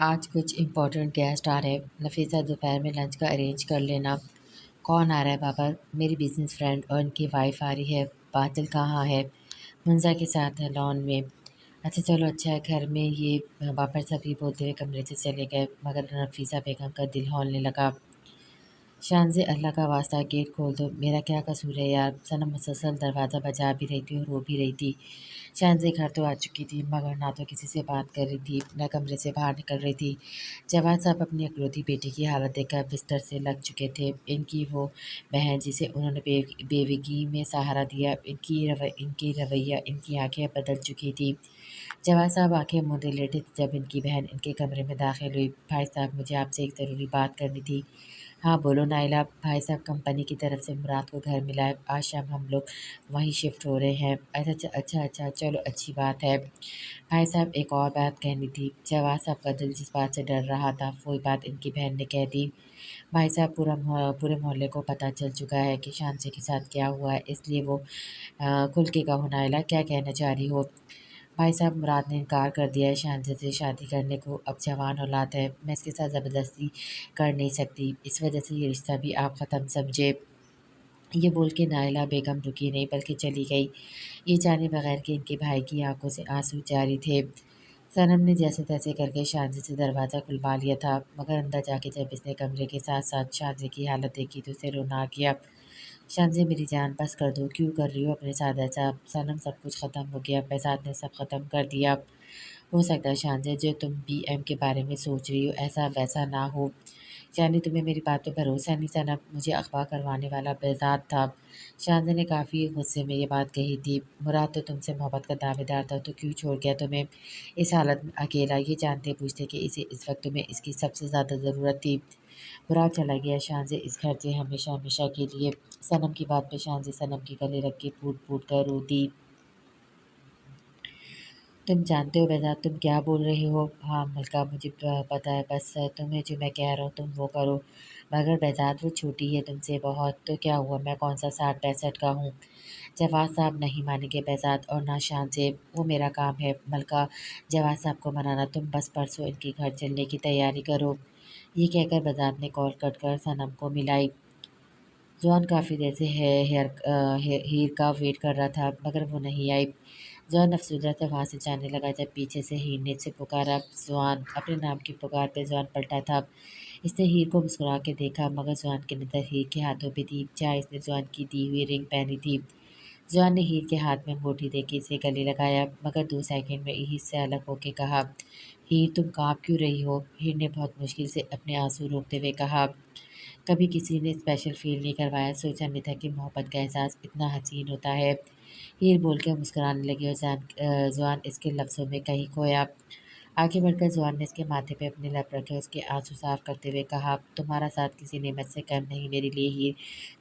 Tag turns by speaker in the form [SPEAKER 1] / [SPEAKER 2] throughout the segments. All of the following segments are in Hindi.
[SPEAKER 1] आज कुछ इम्पोर्टेंट गेस्ट आ रहे हैं। नफीसा दोपहर में लंच का अरेंज कर लेना। कौन आ रहा है बाबर? मेरी बिजनेस फ्रेंड और उनकी वाइफ आ रही है। बादल कहाँ है? मुंजा के साथ है लॉन में। अच्छा चलो अच्छा है घर में ये बाबर सभी बोलते हुए कमरे से चले गए मगर नफीसा बेगम का दिल हौलने लगा। शान से अल्लाह का वास्ता गेट खोल दो। मेरा क्या कसूर है यार? सनम मुसलसल दरवाज़ा बजा भी रही थी और रो भी रही थी। शानज़ी घर तो आ चुकी थी मगर ना तो किसी से बात कर रही थी न कमरे से बाहर निकल रही थी। जवाद साहब अपनी इकलौती बेटी की हालत देखकर बिस्तर से लग चुके थे। इनकी वो बहन जिसे उन्होंने बेवगी में सहारा दिया, इनकी रवैया, इनकी आंखें बदल चुकी थी। जवाद साहब आंखें मूंदे लेटे थे जब इनकी बहन इनके कमरे में दाखिल हुई। भाई साहब मुझे आपसे एक ज़रूरी बात करनी थी। हाँ बोलो नाइला। भाई साहब कंपनी की तरफ से मुराद को घर मिला है। आज शाम हम लोग वहीं शिफ्ट हो रहे हैं। अच्छा अच्छा अच्छा चलो अच्छी बात है। भाई साहब एक और बात कहनी थी। जवाद साहब का दिल जिस बात से डर रहा था वही बात इनकी बहन ने कह दी। भाई साहब पूरे मोहल्ले को पता चल चुका है कि शांति के साथ क्या हुआ है, इसलिए वो खुल के कहो नाइला क्या कहना चाह रही हो। भाई साहब मुराद ने इनकार कर दिया है शांति से शादी करने को। अब जवान औलाद है, मैं इसके साथ ज़बरदस्ती कर नहीं सकती। इस वजह से ये रिश्ता भी आप ख़त्म समझे। ये बोल के नाइला बेगम रुकी नहीं बल्कि चली गई, ये जाने बगैर कि इनके भाई की आंखों से आंसू जारी थे। सनम ने जैसे तैसे करके शांति से दरवाज़ा खुलवा लिया था मगर अंदर जाके जब इसने कमरे के साथ साथ शांति की हालत देखी तो उसे रोना आ गया। शांति मेरी जान बस कर दो, क्यों कर रही हो अपने साथ ऐसा? सनम सब कुछ ख़त्म हो गया, पैसात ने सब ख़त्म कर दिया। हो सकता है शांति जो तुम बीएम के बारे में सोच रही हो ऐसा वैसा ना हो। यानी तुम्हें मेरी बात पे भरोसा नहीं था ना? मुझे अगवा करवाने वाला बेज़ात था। शांति ने काफ़ी गुस्से में ये बात कही थी। मुराद तो तुमसे मोहब्बत का दावेदार था तो क्यों छोड़ गया तुम्हें इस हालत में अकेला, ये जानते पूछते कि इसे इस वक्त तुम्हें इसकी सबसे ज़्यादा ज़रूरत थी। मुराद चला गया शांति इस घर से हमेशा हमेशा के लिए। सनम की बात पे शांति सनम के गले रख के फूट फूट कर रो दी। तुम जानते हो बेज़ात तुम क्या बोल रही हो? हाँ मलका मुझे पता है, बस तुम्हें जो मैं कह रहा हूँ तुम वो करो। मगर बेज़ात वो छोटी है तुमसे बहुत, तो क्या हुआ, मैं कौन सा 60-65 का हूँ? जवाद साहब नहीं मानेंगे बेज़ात और ना शान से, वो मेरा काम है मलका जवाद साहब को मनाना। तुम बस परसों इनके घर चलने की तैयारी करो। ये कहकर बेज़ात ने कॉल कट कर सनम को मिलाई। जॉन काफ़ी देर से हीर का वेट कर रहा था मगर वो नहीं आई। जॉन अफसरदा था वहाँ से जाने लगा जब पीछे से हीर ने से पुकारा। जॉन अपने नाम की पुकार पे जॉन पलटा था। इसने हीर को मुस्कुरा के देखा मगर जॉन की नज़र हीर के हाथों पे थी जहाँ इसने जॉन की दी हुई रिंग पहनी थी। जॉन ने हीर के हाथ में अंगूठी देके इसे गले लगाया मगर 2 सेकंड में हीर से अलग होके कहा, हीर तुम काँप क्यों रही हो? हीर ने बहुत मुश्किल से अपने आंसू रोकते हुए कहा, कभी किसी ने स्पेशल फील नहीं करवाया, सोचा नहीं था कि मोहब्बत का एहसास इतना हसीन होता है। हीर बोल कर मुस्कुराने लगी और जवान इसके लफ्ज़ों में कहीं खोया। आगे बढ़कर जवान ने इसके माथे पे अपने लब रखे उसके आंसू साफ करते हुए कहा, तुम्हारा साथ किसी नेमत से कम नहीं मेरे लिए हीर।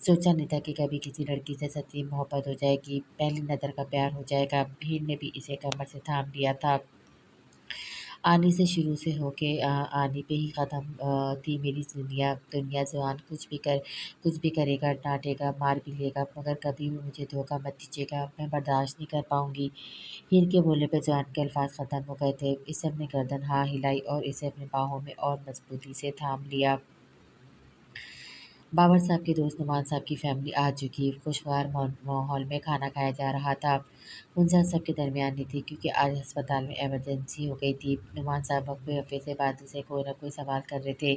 [SPEAKER 1] सोचा नहीं था कि कभी किसी लड़की से सच्ची मोहब्बत हो जाएगी, पहली नज़र का प्यार हो जाएगा। हीर ने भी इसे कमर से थाम लिया था। आने से शुरू से होके आने पे ही ख़त्म थी मेरी दुनिया दुनिया। जवान कुछ भी करेगा, डांटेगा, मार भी लेगा मगर कभी भी मुझे धोखा मत दीजिएगा, मैं बर्दाश्त नहीं कर पाऊँगी। हीर के बोलने पे जवान के अल्फाज ख़त्म हो गए थे। इसने अपनी गर्दन हाँ हिलाई और इसे अपनी बाहों में और मजबूती से थाम लिया। बाबर साहब के दोस्त नुमान साहब की फैमिली आ चुकी। खुशगवार माहौल में खाना खाया जा रहा था। मुंजा सबके दरमियान नहीं थी क्योंकि आज अस्पताल में इमरजेंसी हो गई थी। नुमान साहब वक्फे वक्फे से बादल से कोई ना कोई सवाल कर रहे थे।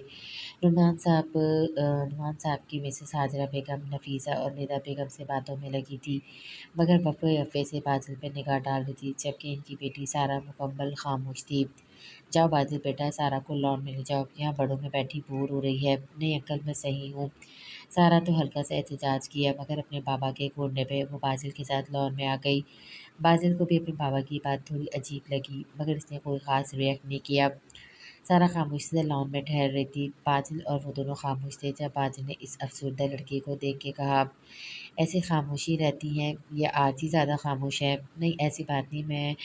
[SPEAKER 1] नुमान साहब की मिसेस हाजरा बेगम नफीसा और निदा बेगम से बातों में लगी थी मगर वक्फे वक्फे से बादल पर निगाह डाल रही थी जबकि इनकी बेटी सारा मुकम्मल खामोश थी। जाओ बादल बेटा, सारा को लॉन में ले जाओ, यहाँ बड़ों में बैठी बोर हो रही है। नहीं अंकल मैं सही हूँ। सारा तो हल्का सा एहतजाज किया मगर अपने बाबा के घूरने पे वो बाजिल के साथ लॉन में आ गई। बाजिल को भी अपने बाबा की बात थोड़ी अजीब लगी मगर इसने कोई ख़ास रिएक्ट नहीं किया। सारा खामोशी से लॉन में ठहर रही थी। बाजिल और वो दोनों खामोश थे जब बाजिल ने इस अफसरदा लड़की को देख के कहा, ऐसी खामोशी रहती हैं या आज ही ज़्यादा खामोश है? नहीं ऐसी बात नहीं, मैं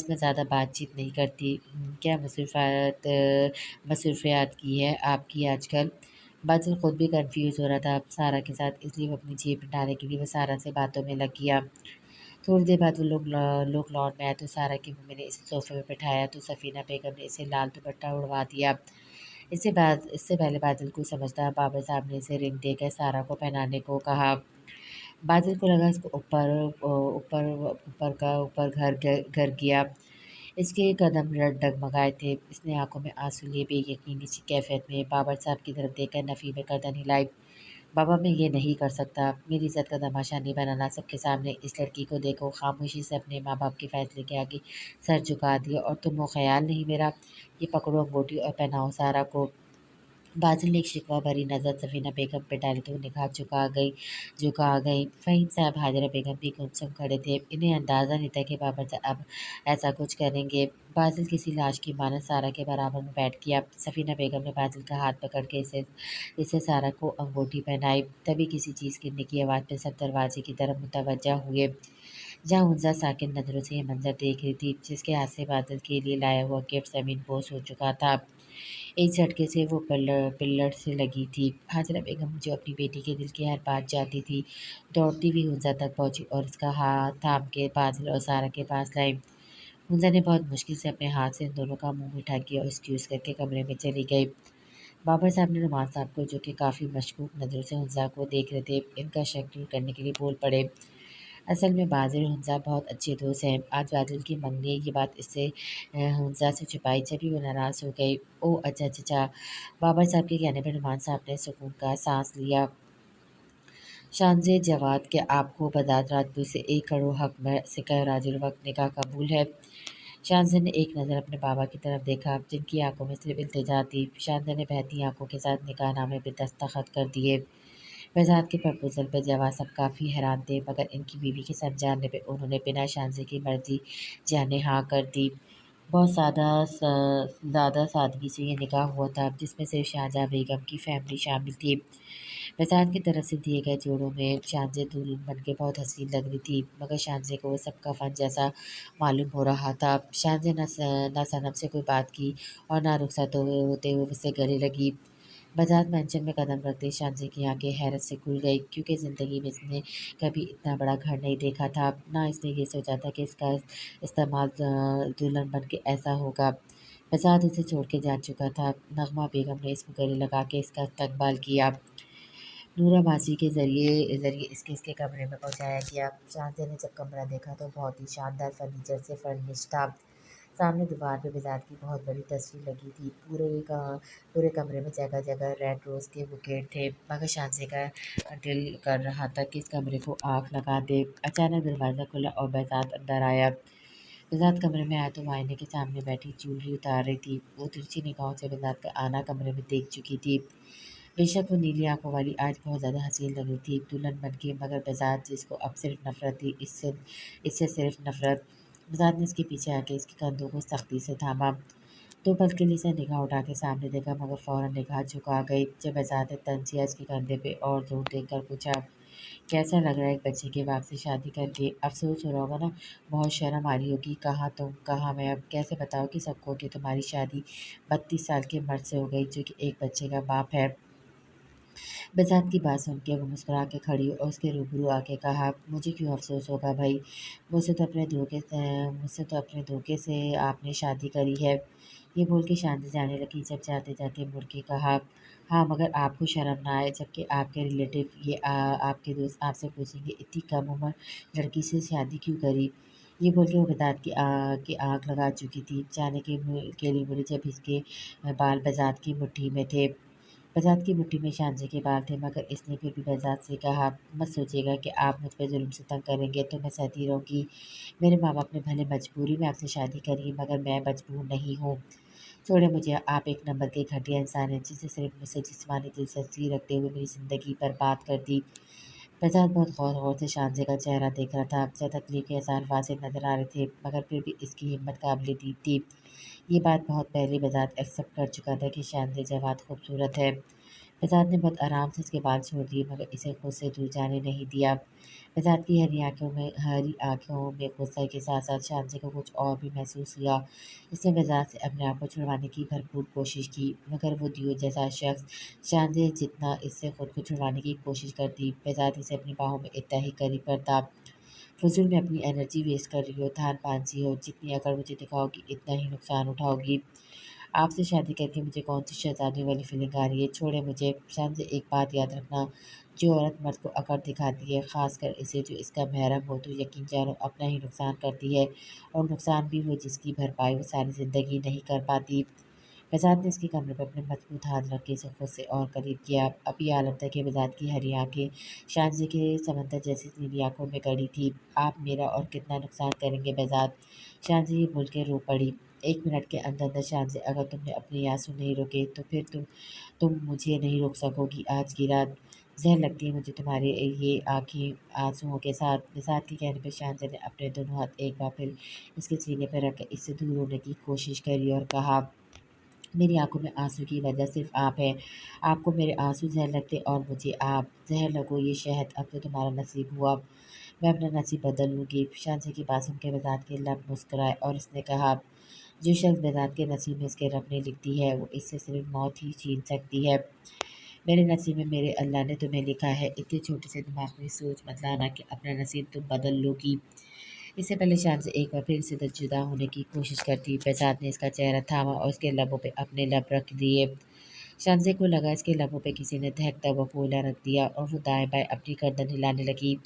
[SPEAKER 1] ज़्यादा बातचीत नहीं करती। क्या मसरूफ़ियात की है आपकी आजकल? बादल खुद भी कंफ्यूज हो रहा था सारा के साथ, इसलिए वो अपनी जेब में डालने के लिए वो सारा से बातों में लग गया। थोड़ी देर बाद वो लोग लौट में आए तो सारा की मम्मी ने इसे सोफे पे बिठाया तो सफ़ीना बेगम ने इसे लाल दुपट्टा उड़वा दिया। इससे पहले बादल को समझदार बाबर साहब ने इसे रिंग देकर सारा को पहनाने को कहा। बादल को लगा इसको ऊपर ऊपर घर गया। इसके कदम डगमगाए थे। इसने आंखों में आंसू लिए बेयकीनी सी कैफियत में बाबर साहब की तरफ देखकर नफ़ी में गर्दन हिलाई। बाबा मैं ये नहीं कर सकता, मेरी इज़्ज़त का तमाशा नहीं बनाना सबके सामने। इस लड़की को देखो, खामोशी से अपने माँ बाप के फैसले के आगे सर झुका दिया और तुम वो ख़याल नहीं मेरा। ये पकड़ो अंगूठी और पहनाओ सारा को। बादल ने एक शिकवा भरी नज़र सफ़ीना बेगम पे डाली तो निगाह झुका गई। फ़हीम साहब हाजरा बेगम भी गुमसुम खड़े थे। इन्हें अंदाज़ा नहीं था कि बाबर साहब ऐसा कुछ करेंगे। बादल किसी लाश की मानस सारा के बराबर में बैठ गया। सफ़ीना बेगम ने बादल का हाथ पकड़ के इसे सारा को अंगूठी पहनाई। तभी किसी चीज़ गिरने की आवाज़ पे सब दरवाजे की तरफ मुतवज्जा हुए, जहाँ हुंजा साकिन नज़रों से ये मंजर देख रही थी, जिसके हाथ से बादल के लिए लाया हुआ गिफ्ट ज़मीन बोस हो चुका था। एक झटके से वो पिल्लर से लगी थी। हाजरा बेगम जो अपनी बेटी के दिल की हर बात जानती थी, दौड़ती हुई हुंजा तक पहुंची और उसका हाथ थाम के बादल और सारा के पास लाई। हुंजा ने बहुत मुश्किल से अपने हाथ से इन दोनों का मुंह मीठा किया और एक्सक्यूज़ करके कमरे में चली गई। बाबर साहब ने नुमान साहब को, जो कि काफ़ी मशकूक नज़रों से हुंजा को देख रहे थे, इनका शक दूर करने के लिए बोल पड़े। असल में बाज़िर और हुंजा बहुत अच्छे दोस्त हैं। आज बादल की मम्मी ने ये बात इससे हुंजा से छुपाई, जभी वो नाराज़ हो गई। ओह अच्छा अच्छा अच्छा। बाबर साहब के कहने पर नुमान साहब ने सुकून का सांस लिया। शानज़ेब जवाद के आपको बगदाद राजपूत से 1 करोड़ हक़ में सिक्का राजुल वक्त निकाह कबूल है। शानज़ेब ने एक नज़र अपने बाबा की तरफ देखा, जिनकी आंखों में सिर्फ इल्तिजा थी। शानज़ेब ने बहती आंखों के साथ निकाहनामे पे दस्तखत कर दिए। फैज़ान के प्रपोज़ल पर जवाब सब काफ़ी हैरान थे, मगर इनकी बीवी के समझाने पे उन्होंने बिना शानज़ेब की मर्ज़ी जाने हाँ कर दी। बहुत ज़्यादा सादगी से ये निकाह हुआ था, जिसमें सिर्फ शाहजहाँ बेगम की फैमिली शामिल थी। फैज़ान की तरफ से दिए गए जोड़ों में शानज़ेब दुल्हन बनके बहुत हसीन लग रही थी, मगर शानज़ेब को वो सबका फ़न जैसा मालूम हो रहा था। शानज़ेब न सनम से कोई बात की और ना रुखसत होते हुए उससे गले लगी। बजाज मैंशन में कदम रखते शानज़ी की आंखें हैरत से खुल गई, क्योंकि ज़िंदगी में इसने कभी इतना बड़ा घर नहीं देखा था। ना इसने ये सोचा था कि इसका इस्तेमाल दुल्हन बन के ऐसा होगा। बजाज उसे छोड़ के जा चुका था। नगमा बेगम ने इसको गले लगा के इसका इस्तकबाल किया। नूरा मासी के ज़रिए इसके कमरे में पहुंचाया गया। शानज़ी ने जब कमरा देखा तो बहुत ही शानदार फर्नीचर से फर्निश था। सामने दीवार पे बिज़ात की बहुत बड़ी तस्वीर लगी थी। पूरे कमरे में जगह जगह रेड रोज़ के बुकेट थे, मगर शानज़ी का दिल कर रहा था कि इस कमरे को आग लगा दे। अचानक दरवाज़ा खुला और बिज़ात अंदर आया। बिज़ात कमरे में आया तो वो आईने के सामने बैठी ज्वेलरी उतार रही थी। वो तिरछी निगाहों से बिज़ात का आना कमरे में देख चुकी थी। बेशक वो नीली आंखों वाली आज बहुत ज़्यादा हसीन लग रही थी दुल्हन बनके, मगर बिज़ात जिसको अब सिर्फ नफ़रत थी, इससे सिर्फ नफ़रत। बिज़ात ने इसके पीछे आके इसके कंधों को सख्ती से थामा। 2 पल के लिए से निगाह उठा के सामने देखा, मगर फ़ौरन निगाह झुका गई जब बिज़ात ने तंजिया इसके कंधे पे और दूर देखकर पूछा, कैसा लग रहा है एक बच्चे के बाप से शादी करके? अफ़सोस हो रहा होगा ना? बहुत शर्म आ रही होगी। कहाँ तुम, कहाँ मैं, अब कैसे बताओगी सबको कि तुम्हारी शादी 32 साल के मर्द से हो गई, जो कि एक बच्चे का बाप है। बज़ात की बात सुन के वो मुस्कुरा के खड़ी और उसके रूबरू आके कहा, मुझे क्यों अफ़सोस होगा भाई, मुझसे तो अपने धोखे से आपने शादी करी है। ये बोल के शांति जाने लगी, जब जाते जाते मुड़ के कहा, हाँ मगर आपको शर्म ना आए, जबकि आपके रिलेटिव आपके दोस्त आपसे पूछेंगे इतनी कम उम्र लड़की से शादी क्यों करी। ये बोल के वो बज़ात की आग लगा चुकी थी। जाने के लिए मुड़ी जब इसके बाल बज़ात की मुट्ठी में थे। बजात की मुट्ठी में शानजी के बाल थे, मगर इसने फिर भी बजात से कहा, मत सोचिएगा कि आप मुझ पर जुल्म से तंग करेंगे तो मैं सहती रहूँगी। मेरे माँ बाप ने भले मजबूरी में आपसे शादी करी, मगर मैं मजबूर नहीं हूँ। छोड़े मुझे, आप एक नंबर के घटिया इंसान हैं, जिसने सिर्फ मुझसे जिस्मानी दिलचस्पी रखते हुए मेरी ज़िंदगी बर्बाद कर दी। बजात बहुत गौर से शानजी का चेहरा देख रहा था। ज़्यादा तकलीफ के आसार वाज़ेह नज़र आ रहे थे, मगर फिर भी इसकी हिम्मत काबिल-ए-दीद थी। ये बात बहुत पहले बजात एक्सेप्ट कर चुका था कि शानजी जवाद खूबसूरत है। बजात ने बहुत आराम से उसके बाल छोड़ दिए, मगर इसे खुद से दूर जाने नहीं दिया। बजात की हरी आँखों में गुस्से के साथ साथ शानजी को कुछ और भी महसूस हुआ। इसने बजात से अपने आप को छुड़वाने की भरपूर कोशिश की, मगर वो दियो जैसा शख्स शानजी जितना इससे खुद को छुड़वाने की कोशिश करती, बजात इसे अपनी बाहों में इतना ही करीब करता। फ़िज़ूल में अपनी एनर्जी वेस्ट कर रही हो, थान-पान सी हो, जितनी अकड़ मुझे दिखाओगी इतना ही नुकसान उठाओगी। आपसे शादी करके मुझे कौन-सी शहज़ादी वाली फ़ीलिंग आ रही है, छोड़े मुझे। शान से एक बात याद रखना, जो औरत मर्द को अकड़ दिखाती है, ख़ासकर इसे जो इसका महरम हो, तो यकीन जानो अपना ही नुकसान करती है और नुकसान भी वो जिसकी भरपाई वो सारी ज़िंदगी नहीं कर पाती। बज़ात ने इसके कमरे पर अपने मजबूत हाथ रख के इसे खुद से और करीब किया। अब ये आलम था कि बज़ात की हरी आँखें शानज़ी के समंदर जैसी नीली आँखों में गड़ी थी। आप मेरा और कितना नुकसान करेंगे बज़ात? शानज़ी ये बोल के रो पड़ी। 1 मिनट के अंदर शानज़ी, अगर तुमने अपने आँसू नहीं रोके तो फिर तुम मुझे नहीं रोक सकोगी आज की रात। ज़हर लगती है मुझे तुम्हारे ये आँखें आँसुओं के साथ। बज़ात के कहने पे शानज़ी ने अपने दोनों हाथ एक बार फिर इसके सीने पर रख कर इससे दूर होने की कोशिश करी और कहा, मेरी आँखों में आँसू की वजह सिर्फ़ आप हैं। आपको मेरे आँसू ज़हर लगते और मुझे आप। ज़हर लगो ये शहद, अब तो तुम्हारा नसीब हुआ। मैं अपना नसीब बदल लूँगी। शांति की बात सुन के बज़ात के लब मुस्कुराए और उसने कहा, जो शख़्स बज़ात के नसीब में इसके रब ने लिख दी है, वो इससे सिर्फ़ मौत ही छीन सकती है। मेरे नसीब में मेरे अल्लाह ने तुम्हें लिखा है। इतने छोटे से दिमाग में सोच मत लाना कि अपना नसीब तुम बदल लोगी। इससे पहले शाम से एक बार फिर से जुदा होने की कोशिश करती, प्रसाद ने इसका चेहरा थामा और उसके लबों पे अपने लब रख दिए। शामज़ी को लगा इसके लबों पे किसी ने दहकता हुआ कोयला रख दिया और वो दाएं-बाएं अपनी गर्दन हिलाने लगी।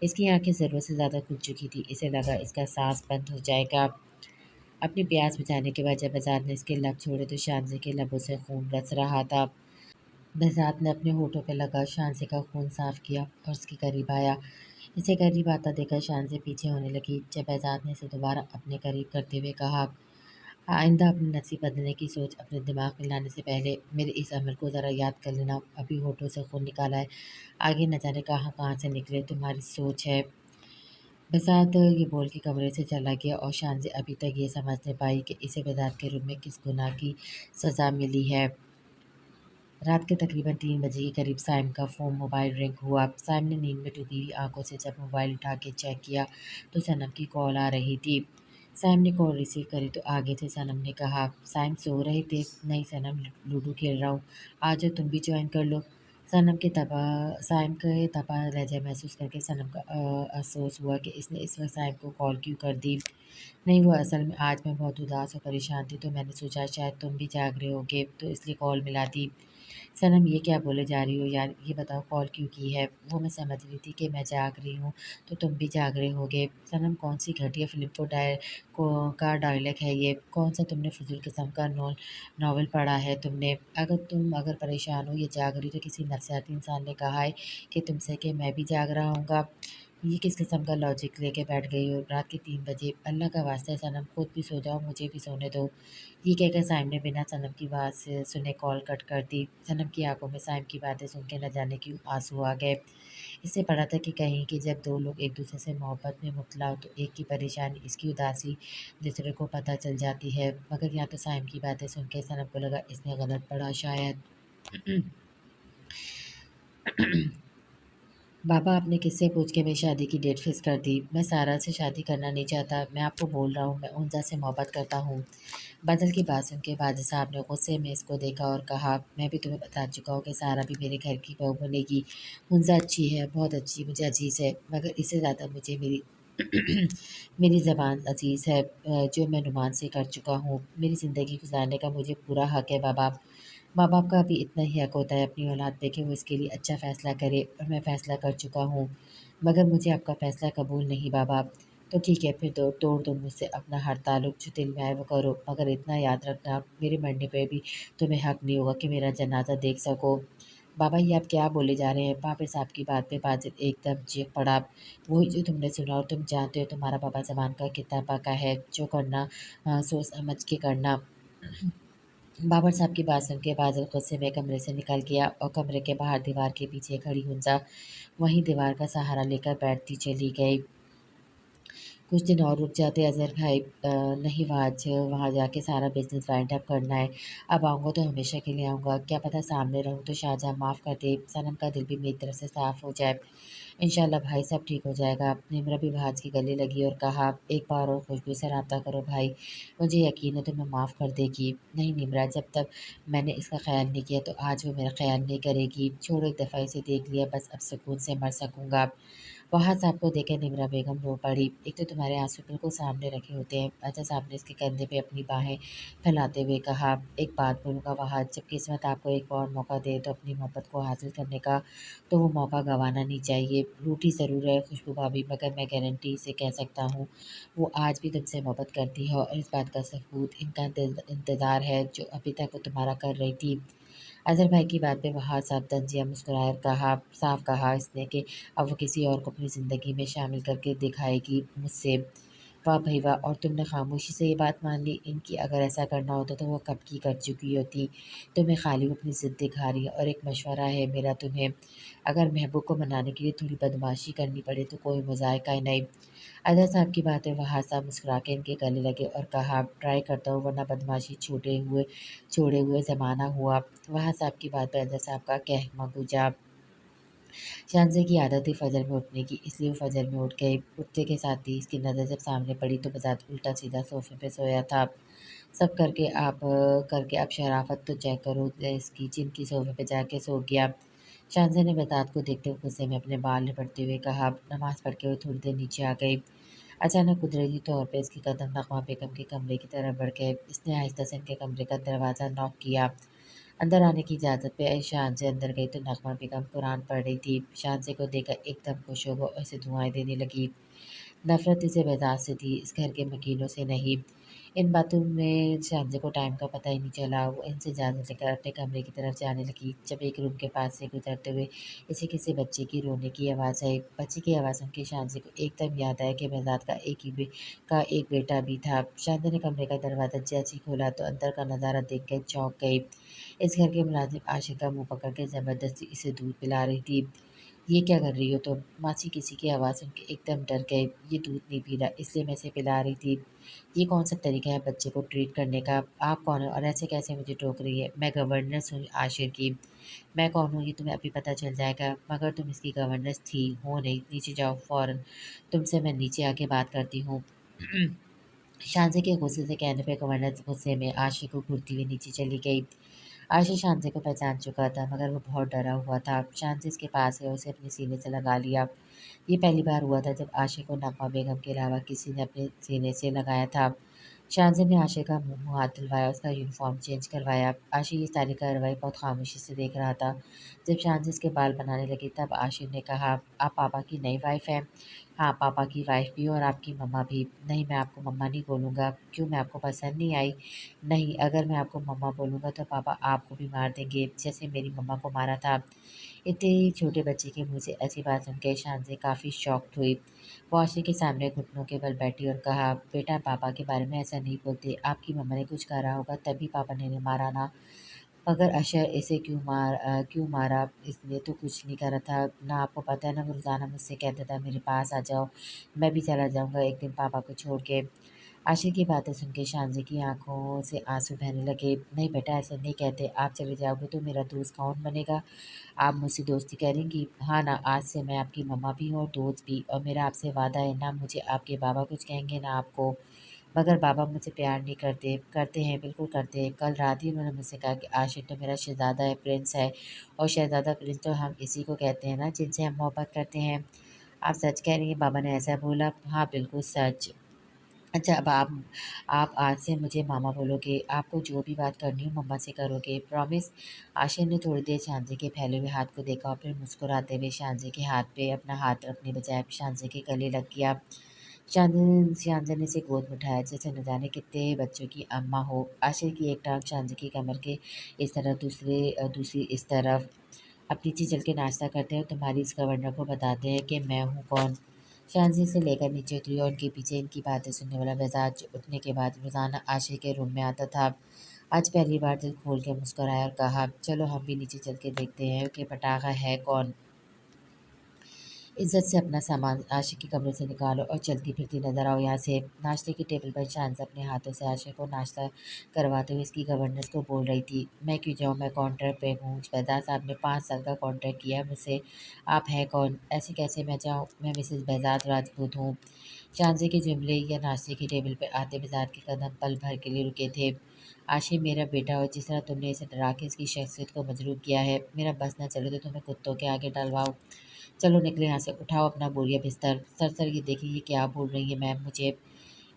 [SPEAKER 1] इसकी आंखें ज़रूरत से ज़्यादा खुल चुकी थी। इसे लगा इसका सांस बंद हो जाएगा। अपनी प्यास बुझाने के बाद जब आज़ाद ने इसके लब छोड़े तो शामज़ी के लबों से खून रस रहा था। बज़ात ने अपने होठों पे लगा शानज़ी का खून साफ़ किया और उसके करीब आया। इसे करीब आता देखकर शानज़ी पीछे होने लगी। जब बज़ात ने इसे दोबारा अपने करीब करते हुए कहा, आइंदा अपने नसीब बदलने की सोच अपने दिमाग में लाने से पहले मेरे इस अमल को ज़रा याद कर लेना। अभी होठों से खून निकाला है, आगे न जाने कहाँ-कहाँ से निकले तुम्हारी सोच है। बज़ात ये बोल के कमरे से चला गया और शानज़ी अभी तक ये समझ नहीं पाई कि इसे बज़ात के रूम में किस गुनाह की सज़ा मिली है। रात के तकरीबन 3 बजे के करीब साइम का फ़ोन मोबाइल रिंग हुआ। साइम ने नींद में डूबी हुई आँखों से जब मोबाइल उठा के चेक किया तो सनम की कॉल आ रही थी। साइम ने कॉल रिसीव करी तो आगे से सनम ने कहा, साइम सो रहे थे? नहीं सनम, लूडो खेल रहा हूँ, आ जाओ तुम भी ज्वाइन कर लो। सनम के तबा साइम के तपा लहजा महसूस करके सनम का अफ़सोस हुआ कि इसने इस वक्त साइम को कॉल क्यों कर दी। नहीं, वो असल में आज मैं बहुत उदास और परेशान थी तो मैंने सोचा शायद तुम भी जाग रहे होगे तो इसलिए कॉल मिला दी। सनम ये क्या बोले जा रही हो यार, ये बताओ कॉल क्यों की है? वो मैं समझ रही थी कि मैं जाग रही हूँ तो तुम भी जाग रहे होगे। सनम कौन सी घटिया फ़िल्म का डायलॉग है ये? कौन सा तुमने फ़िज़ूल किस्म का नॉवल पढ़ा है तुमने? अगर परेशान हो या जाग रही हो तो किसी नफ़सियाती इंसान ने कहा है कि तुमसे कि मैं भी जाग रहा हूँगा। ये किस किस्म का लॉजिक लेके बैठ गई हो रात के 3 बजे? अल्लाह का वास्ता है सनम, खुद भी सो जाओ, मुझे भी सोने दो। ये कहकर साइम ने बिना सनम की बात से सुने कॉल कट कर दी। सनम की आंखों में साइम की बातें सुन के न जाने क्यों आंसू आ गए। इससे पता था कि कहीं कि जब दो लोग एक दूसरे से मोहब्बत में मुबतला हो तो एक की परेशानी, इसकी उदासी दूसरे को पता चल जाती है। मगर यहाँ तो साइम की बातें सुन के सनम को लगा इसने गलत पढ़ा शायद। बाबा आपने किससे पूछ के मेरी शादी की डेट फिक्स कर दी? मैं सारा से शादी करना नहीं चाहता। मैं आपको बोल रहा हूँ, मैं उनजा से मोहब्बत करता हूँ। बादल की बात सुन के वाजिद साहब ने गुस्से में इसको देखा और कहा, मैं भी तुम्हें बता चुका हूँ कि सारा भी मेरे घर की बहू बनेगी। मुंजा अच्छी है, बहुत अच्छी, मुझे अजीज़ है, मगर इससे ज़्यादा मुझे मेरी मेरी ज़बान अजीज़ है, जो मैं नुमान से कर चुका हूँ। मेरी ज़िंदगी गुजारने का मुझे पूरा हक है बाबा। माँ-बाप का भी इतना ही हक होता है अपनी औलाद पे कि वो इसके लिए अच्छा फ़ैसला करे और मैं फ़ैसला कर चुका हूँ। मगर मुझे आपका फ़ैसला कबूल नहीं बाबा। तो ठीक है फिर तो तोड़ दो मुझसे अपना हर ताल्लुक, जो दिल में आए वो करो। मगर इतना याद रखना मेरे मरने पे भी तुम्हें हक नहीं होगा कि मेरा जनाज़ा देख सको। बाबा ये आप क्या बोले जा रहे हैं? पापा साहब की बात पे बाजिद एकदम चीख पड़ा। वही जो तुमने सुना और तुम जानते हो तुम्हारा बाबा ज़बान का कितना पक्का है। जो करना सोच समझ के करना। बाबर साहब की बात सुन के बादल गुस्से में कमरे से निकल गया और कमरे के बाहर दीवार के पीछे खड़ी हुंजा वहीं दीवार का सहारा लेकर बैठती चली गई। कुछ दिन और रुक जाते अज़हर भाई, नहीं वहाँ जाके सारा बिज़नेस वाइंड अप करना है। अब आऊँगा तो हमेशा के लिए आऊँगा, क्या पता सामने रहूँ तो शाहजहाँ माफ़ कर दे, सनम का दिल भी मेरी तरफ से साफ़ हो जाए। इंशाल्लाह भाई सब ठीक हो जाएगा। निम्रा भी भाज के गले लगी और कहा, एक बार और खुशबू से रब्ता करो भाई, मुझे यकीन है तुम्हें माफ़ कर देगी। नहीं निम्रा, जब तक मैंने इसका ख्याल नहीं किया तो आज वो मेरा ख्याल नहीं करेगी। छोड़ो एक दफ़ा इसे देख लिया, बस अब सुकून से मर सकूँगा। वहाँ साहब को देखे निमरा बेगम रो पड़ी। एक तो तुम्हारे आंसू बिल्कुल सामने रखे होते हैं। अजय साहब ने इसके कंधे पे अपनी बाहें फैलाते हुए कहा, एक बात बोलूँगा वहाँ, जब किस्मत आपको एक और मौका दे तो अपनी मोहब्बत को हासिल करने का, तो वो मौका गंवाना नहीं चाहिए। रूठी ज़रूर है खुशबू भाभी, मगर मैं गारंटी से कह सकता हूँ वो आज भी तुमसे मोहब्बत करती है, और इस बात का सबूत इनका इंतज़ार है जो अभी तक वो तुम्हारा कर रही थी। अज़हर भाई की बात पे वहाँ साहब तंजिया मुस्कुराया, कहा, साफ कहा इसने कि अब वो किसी और को अपनी ज़िंदगी में शामिल करके दिखाएगी मुझसे। वाह भई वाह! और तुमने खामोशी से ये बात मान ली। इनकी अगर ऐसा करना होता तो वो कब की कर चुकी होती। तुम्हें खाली वो अपनी ज़िद दिखा रही है, और एक मशवरा है मेरा तुम्हें, अगर महबूब को मनाने के लिए थोड़ी बदमाशी करनी पड़े तो कोई मज़ायका ही नहीं। अज़हर साहब की बातें वहाँ साहब मुस्कुरा के इनके गले लगे और कहा, ट्राई करता हूँ वरना बदमाशी छोड़े हुए ज़माना हुआ। वहाँ साहब की बात पे अज़हर साहब का कहमा गुजा। शानज़े की आदत थी फ़जर में उठने की, इसलिए वो फ़जर में उठ गए। उठते के साथ ही इसकी नज़र जब सामने पड़ी तो बज़ात उल्टा-सीधा सोफ़े पे सोया था। सब करके आप शराफ़त तो चेक करो इसकी, जिनकी सोफ़े पे जाके सो गया। शानज़े ने बज़ात को देखते हुए गुस्से में अपने बाल लिपटते हुए कहा, नमाज़ पढ़ के वो थोड़ी देर नीचे आ गई। अचानक कुदरती तौर पे इसके कदम नगमा बेगम के कमरे की तरफ बढ़ गए। इसने आहिस्ता से इनके कमरे का दरवाज़ा नॉक किया। अंदर आने की इजाज़त पे शान से अंदर गई तो नगमा बेगम कुरान पढ़ रही थी। शान को देखकर एकदम खुश हो गई और उसे दुआएं देने लगी। नफ़रत इसे बेदाग से थी, इस घर के मकीनों से नहीं। इन बातों में शानज़े को टाइम का पता ही नहीं चला। वो इनसे इजाज़त लेकर अपने कमरे की तरफ जाने लगी, जब एक रूम के पास से गुजरते हुए इसे किसी बच्चे की रोने की आवाज़ आई। बच्चे की आवाज़ सुन के शानज़े को एकदम याद आया कि महज़ाद का एक बेटा भी था। शानज़े ने कमरे का दरवाज़ा जैसे ही खोला तो अंदर का नज़ारा देख कर चौंक गई। इस घर के मुलाजिम आशिका मुँह पकड़ के ज़बरदस्ती इसे दूध पिला रही थी। ये क्या कर रही हो तुम? मासी किसी की आवाज़ सुन के एकदम डर गए। ये दूध नहीं पी रहा इसलिए मैं इसे पिला रही थी। ये कौन सा तरीका है बच्चे को ट्रीट करने का? आप कौन हो और ऐसे कैसे मुझे टोक रही है? मैं गवर्नेंस हूँ आशिर की। मैं कौन हूँ ये तुम्हें अभी पता चल जाएगा, मगर तुम इसकी गवर्नेंस थी, हो नहीं। नीचे जाओ फ़ौरन, तुमसे मैं नीचे आके बात करती हूँ। शानज़े के गुस्से से कहने पे गवर्नेंस गुस्से में आशिर को घूरती हुई नीचे चली गई। आशिर शांति को पहचान चुका था, मगर वो बहुत डरा हुआ था। शांति उसके पास है, उसे अपने सीने से लगा लिया। ये पहली बार हुआ था जब आशिर को नगमा बेगम के अलावा किसी ने अपने सीने से लगाया था। शाहज़ाद ने आशिर का मुँह हाथ धुलवाया, उसका यूनिफ़ॉर्म चेंज करवाया। आशिर ये सारी कार्रवाई बहुत खामोशी से देख रहा था। जब शाहज़ाद इसके बाल बनाने लगी तब आशिर ने कहा, आप पापा की नई वाइफ़ हैं? हाँ, पापा की वाइफ़ भी और आपकी मम्मा भी। नहीं, मैं आपको मम्मा नहीं बोलूँगा। क्यों, मैं आपको पसंद नहीं आई? नहीं, अगर मैं आपको मम्मा बोलूँगा तो पापा आपको भी मार देंगे, जैसे मेरी मम्मा को मारा था। इतने छोटे बच्चे के मुँह से ऐसी बात सुन के शानज़ी काफ़ी शॉक्ड हुई। वो आशिर के सामने घुटनों के बल बैठी और कहा, बेटा पापा के बारे में ऐसा नहीं बोलते। आपकी मम्मा ने कुछ करा होगा तभी पापा ने इन्हें मारा ना। मगर अशर इसे क्यों मारा? इसने तो कुछ नहीं करा था। ना आपको पता है ना, वो रोज़ाना मुझसे कहता था मेरे पास आ जाओ, मैं भी चला जाऊँगा एक दिन पापा को छोड़ के। आशिर की बातें सुन के शानज़ी की आँखों से आँसू बहने लगे। नहीं बेटा, ऐसा नहीं कहते। आप चले जाओगे तो मेरा दोस्त कौन बनेगा? आप मुझसे दोस्ती करेंगी? हाँ ना, आज से मैं आपकी मम्मा भी हूँ और दोस्त भी, और मेरा आपसे वादा है ना मुझे आपके बाबा कुछ कहेंगे ना आपको। मगर बाबा मुझसे प्यार नहीं करते। करते हैं, बिल्कुल करते हैं। कल रात ही उन्होंने मुझसे कहा कि आशिक़ तो मेरा शहज़ादा है, प्रिंस है, और शहज़ादा प्रिंस तो हम इसी को कहते हैं ना जिनसे हम मोहब्बत करते हैं। आप सच कह रही हैं बाबा ने ऐसा बोला? हाँ, बिल्कुल सच। अच्छा, अब आप आज से मुझे मामा बोलोगे। आपको जो भी बात करनी हो मम्मा से करोगे, प्रॉमिस? आशिर ने थोड़ी देर शानज़ी के फैले हुए हाथ को देखा और फिर मुस्कुराते हुए शानज़ी के हाथ पे अपना हाथ रखने बजाय शानज़ी के गले लग गया। शानज़ी ने उसे गोद में उठाया जैसे न जाने कितने बच्चों की अम्मा हो। आशिर की एक टाँग शानज़ी की कमर के इस तरफ, दूसरी इस तरफ। अब नीचे चल के नाश्ता करते हैं और तुम्हारी इस गवर्नर को बताते हैं कि मैं हूँ कौन। शानज़ी से लेकर नीचे उतरी और उनके पीछे इनकी बातें सुनने वाला मिजाज जो उठने के बाद रोज़ाना आशिर के रूम में आता था, आज पहली बार दिल खोल के मुस्कुराया और कहा, चलो हम भी नीचे चल के देखते हैं कि पटाखा है कौन। इज़्ज़त से अपना सामान आशिक़ के कमरे से निकालो और चलती फिरती नज़र आओ यहाँ से। नाश्ते की टेबल पर शानज़ अपने हाथों से आशिक़ को नाश्ता करवाते हुए इसकी गवर्नेंस को बोल रही थी, मैं क्यों जाऊँ, मैं कॉन्ट्रैक्ट पे हूँ। बहज़ाद साहब ने 5 साल का कॉन्ट्रैक्ट किया है मुझसे। आप हैं कौन? ऐसे कैसे मैं जाऊँ? मैं मिसेज़ बहज़ाद राजपूत हूँ। शानज़ी के जुमले या नाश्ते की टेबल पर आते बहज़ाद के कदम पल भर के लिए रुके थे। आशिक़ मेरा बेटा, और जिस तरह तुमने इसे डरा के इसकी शख्सियत को मजरूह किया है, मेरा बस न चले तो तुम्हें कुत्तों के आगे डलवाऊँ। चलो निकले यहाँ से, उठाओ अपना बोरिया बिस्तर। सर ये देखिए ये क्या बोल रही है मैम मुझे।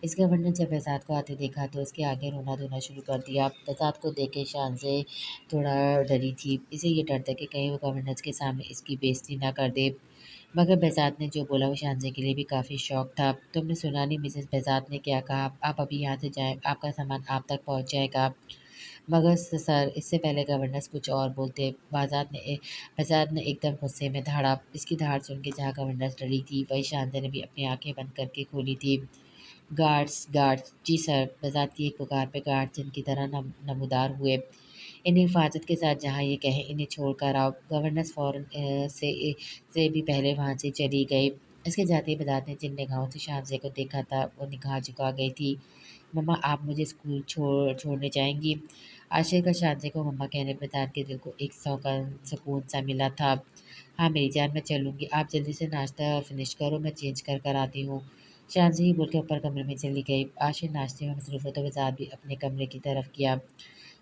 [SPEAKER 1] इस गवर्नर जब बेसात को आते देखा तो उसके आगे रोना धोना शुरू कर दिया। बेसात को देख के शान से थोड़ा डरी थी। इसे ये डर था कि कहीं वो गवर्नर के सामने इसकी बेइज्जती ना कर दे। मगर बेसात ने जो बोला वो शानजे के लिए भी काफ़ी शौक था। तुमने सुना नहीं मिसेस बेसात ने क्या कहा? आप अभी यहाँ से जाएं, आपका सामान आप तक पहुँच जाएगा। मगर सर इससे पहले गवर्नर कुछ और बोलते, बेसात ने एकदम गुस्से में धाड़ा। इसकी धाड़ सुन के जहाँ गवर्नर डरी थी वही शानजे ने भी अपनी आंखें बंद करके खोली थी। गार्ड्स गार्ड्स जी सर। बेसात की एक पुकार पे गार्ड्स इनकी तरह नमूदार हुए। इन्हें हिफाजत के साथ जहाँ ये कहे इन्हें छोड़ कर आओ। गवर्नर फ़ौरन से भी पहले वहाँ से चली गई। इसके जाते ही बेसात ने जिन निगाहों से शानज़े को देखा था वो निगाह झुका गई थी। मम्मा आप मुझे स्कूल छोड़ने जाएंगी? आशय का शानज़े को मम्मा कहने पे बेसात के दिल को एक सुकून सा मिला था। हाँ मेरी जान मैं चलूँगी, आप जल्दी से नाश्ता फिनिश करो, मैं चेंज कर आती हूँ। शानज़ी ही बोल के ऊपर कमरे में चली गई। आशय नाश्ते में मसरूफ़ है तो बेसात भी अपने कमरे की तरफ किया।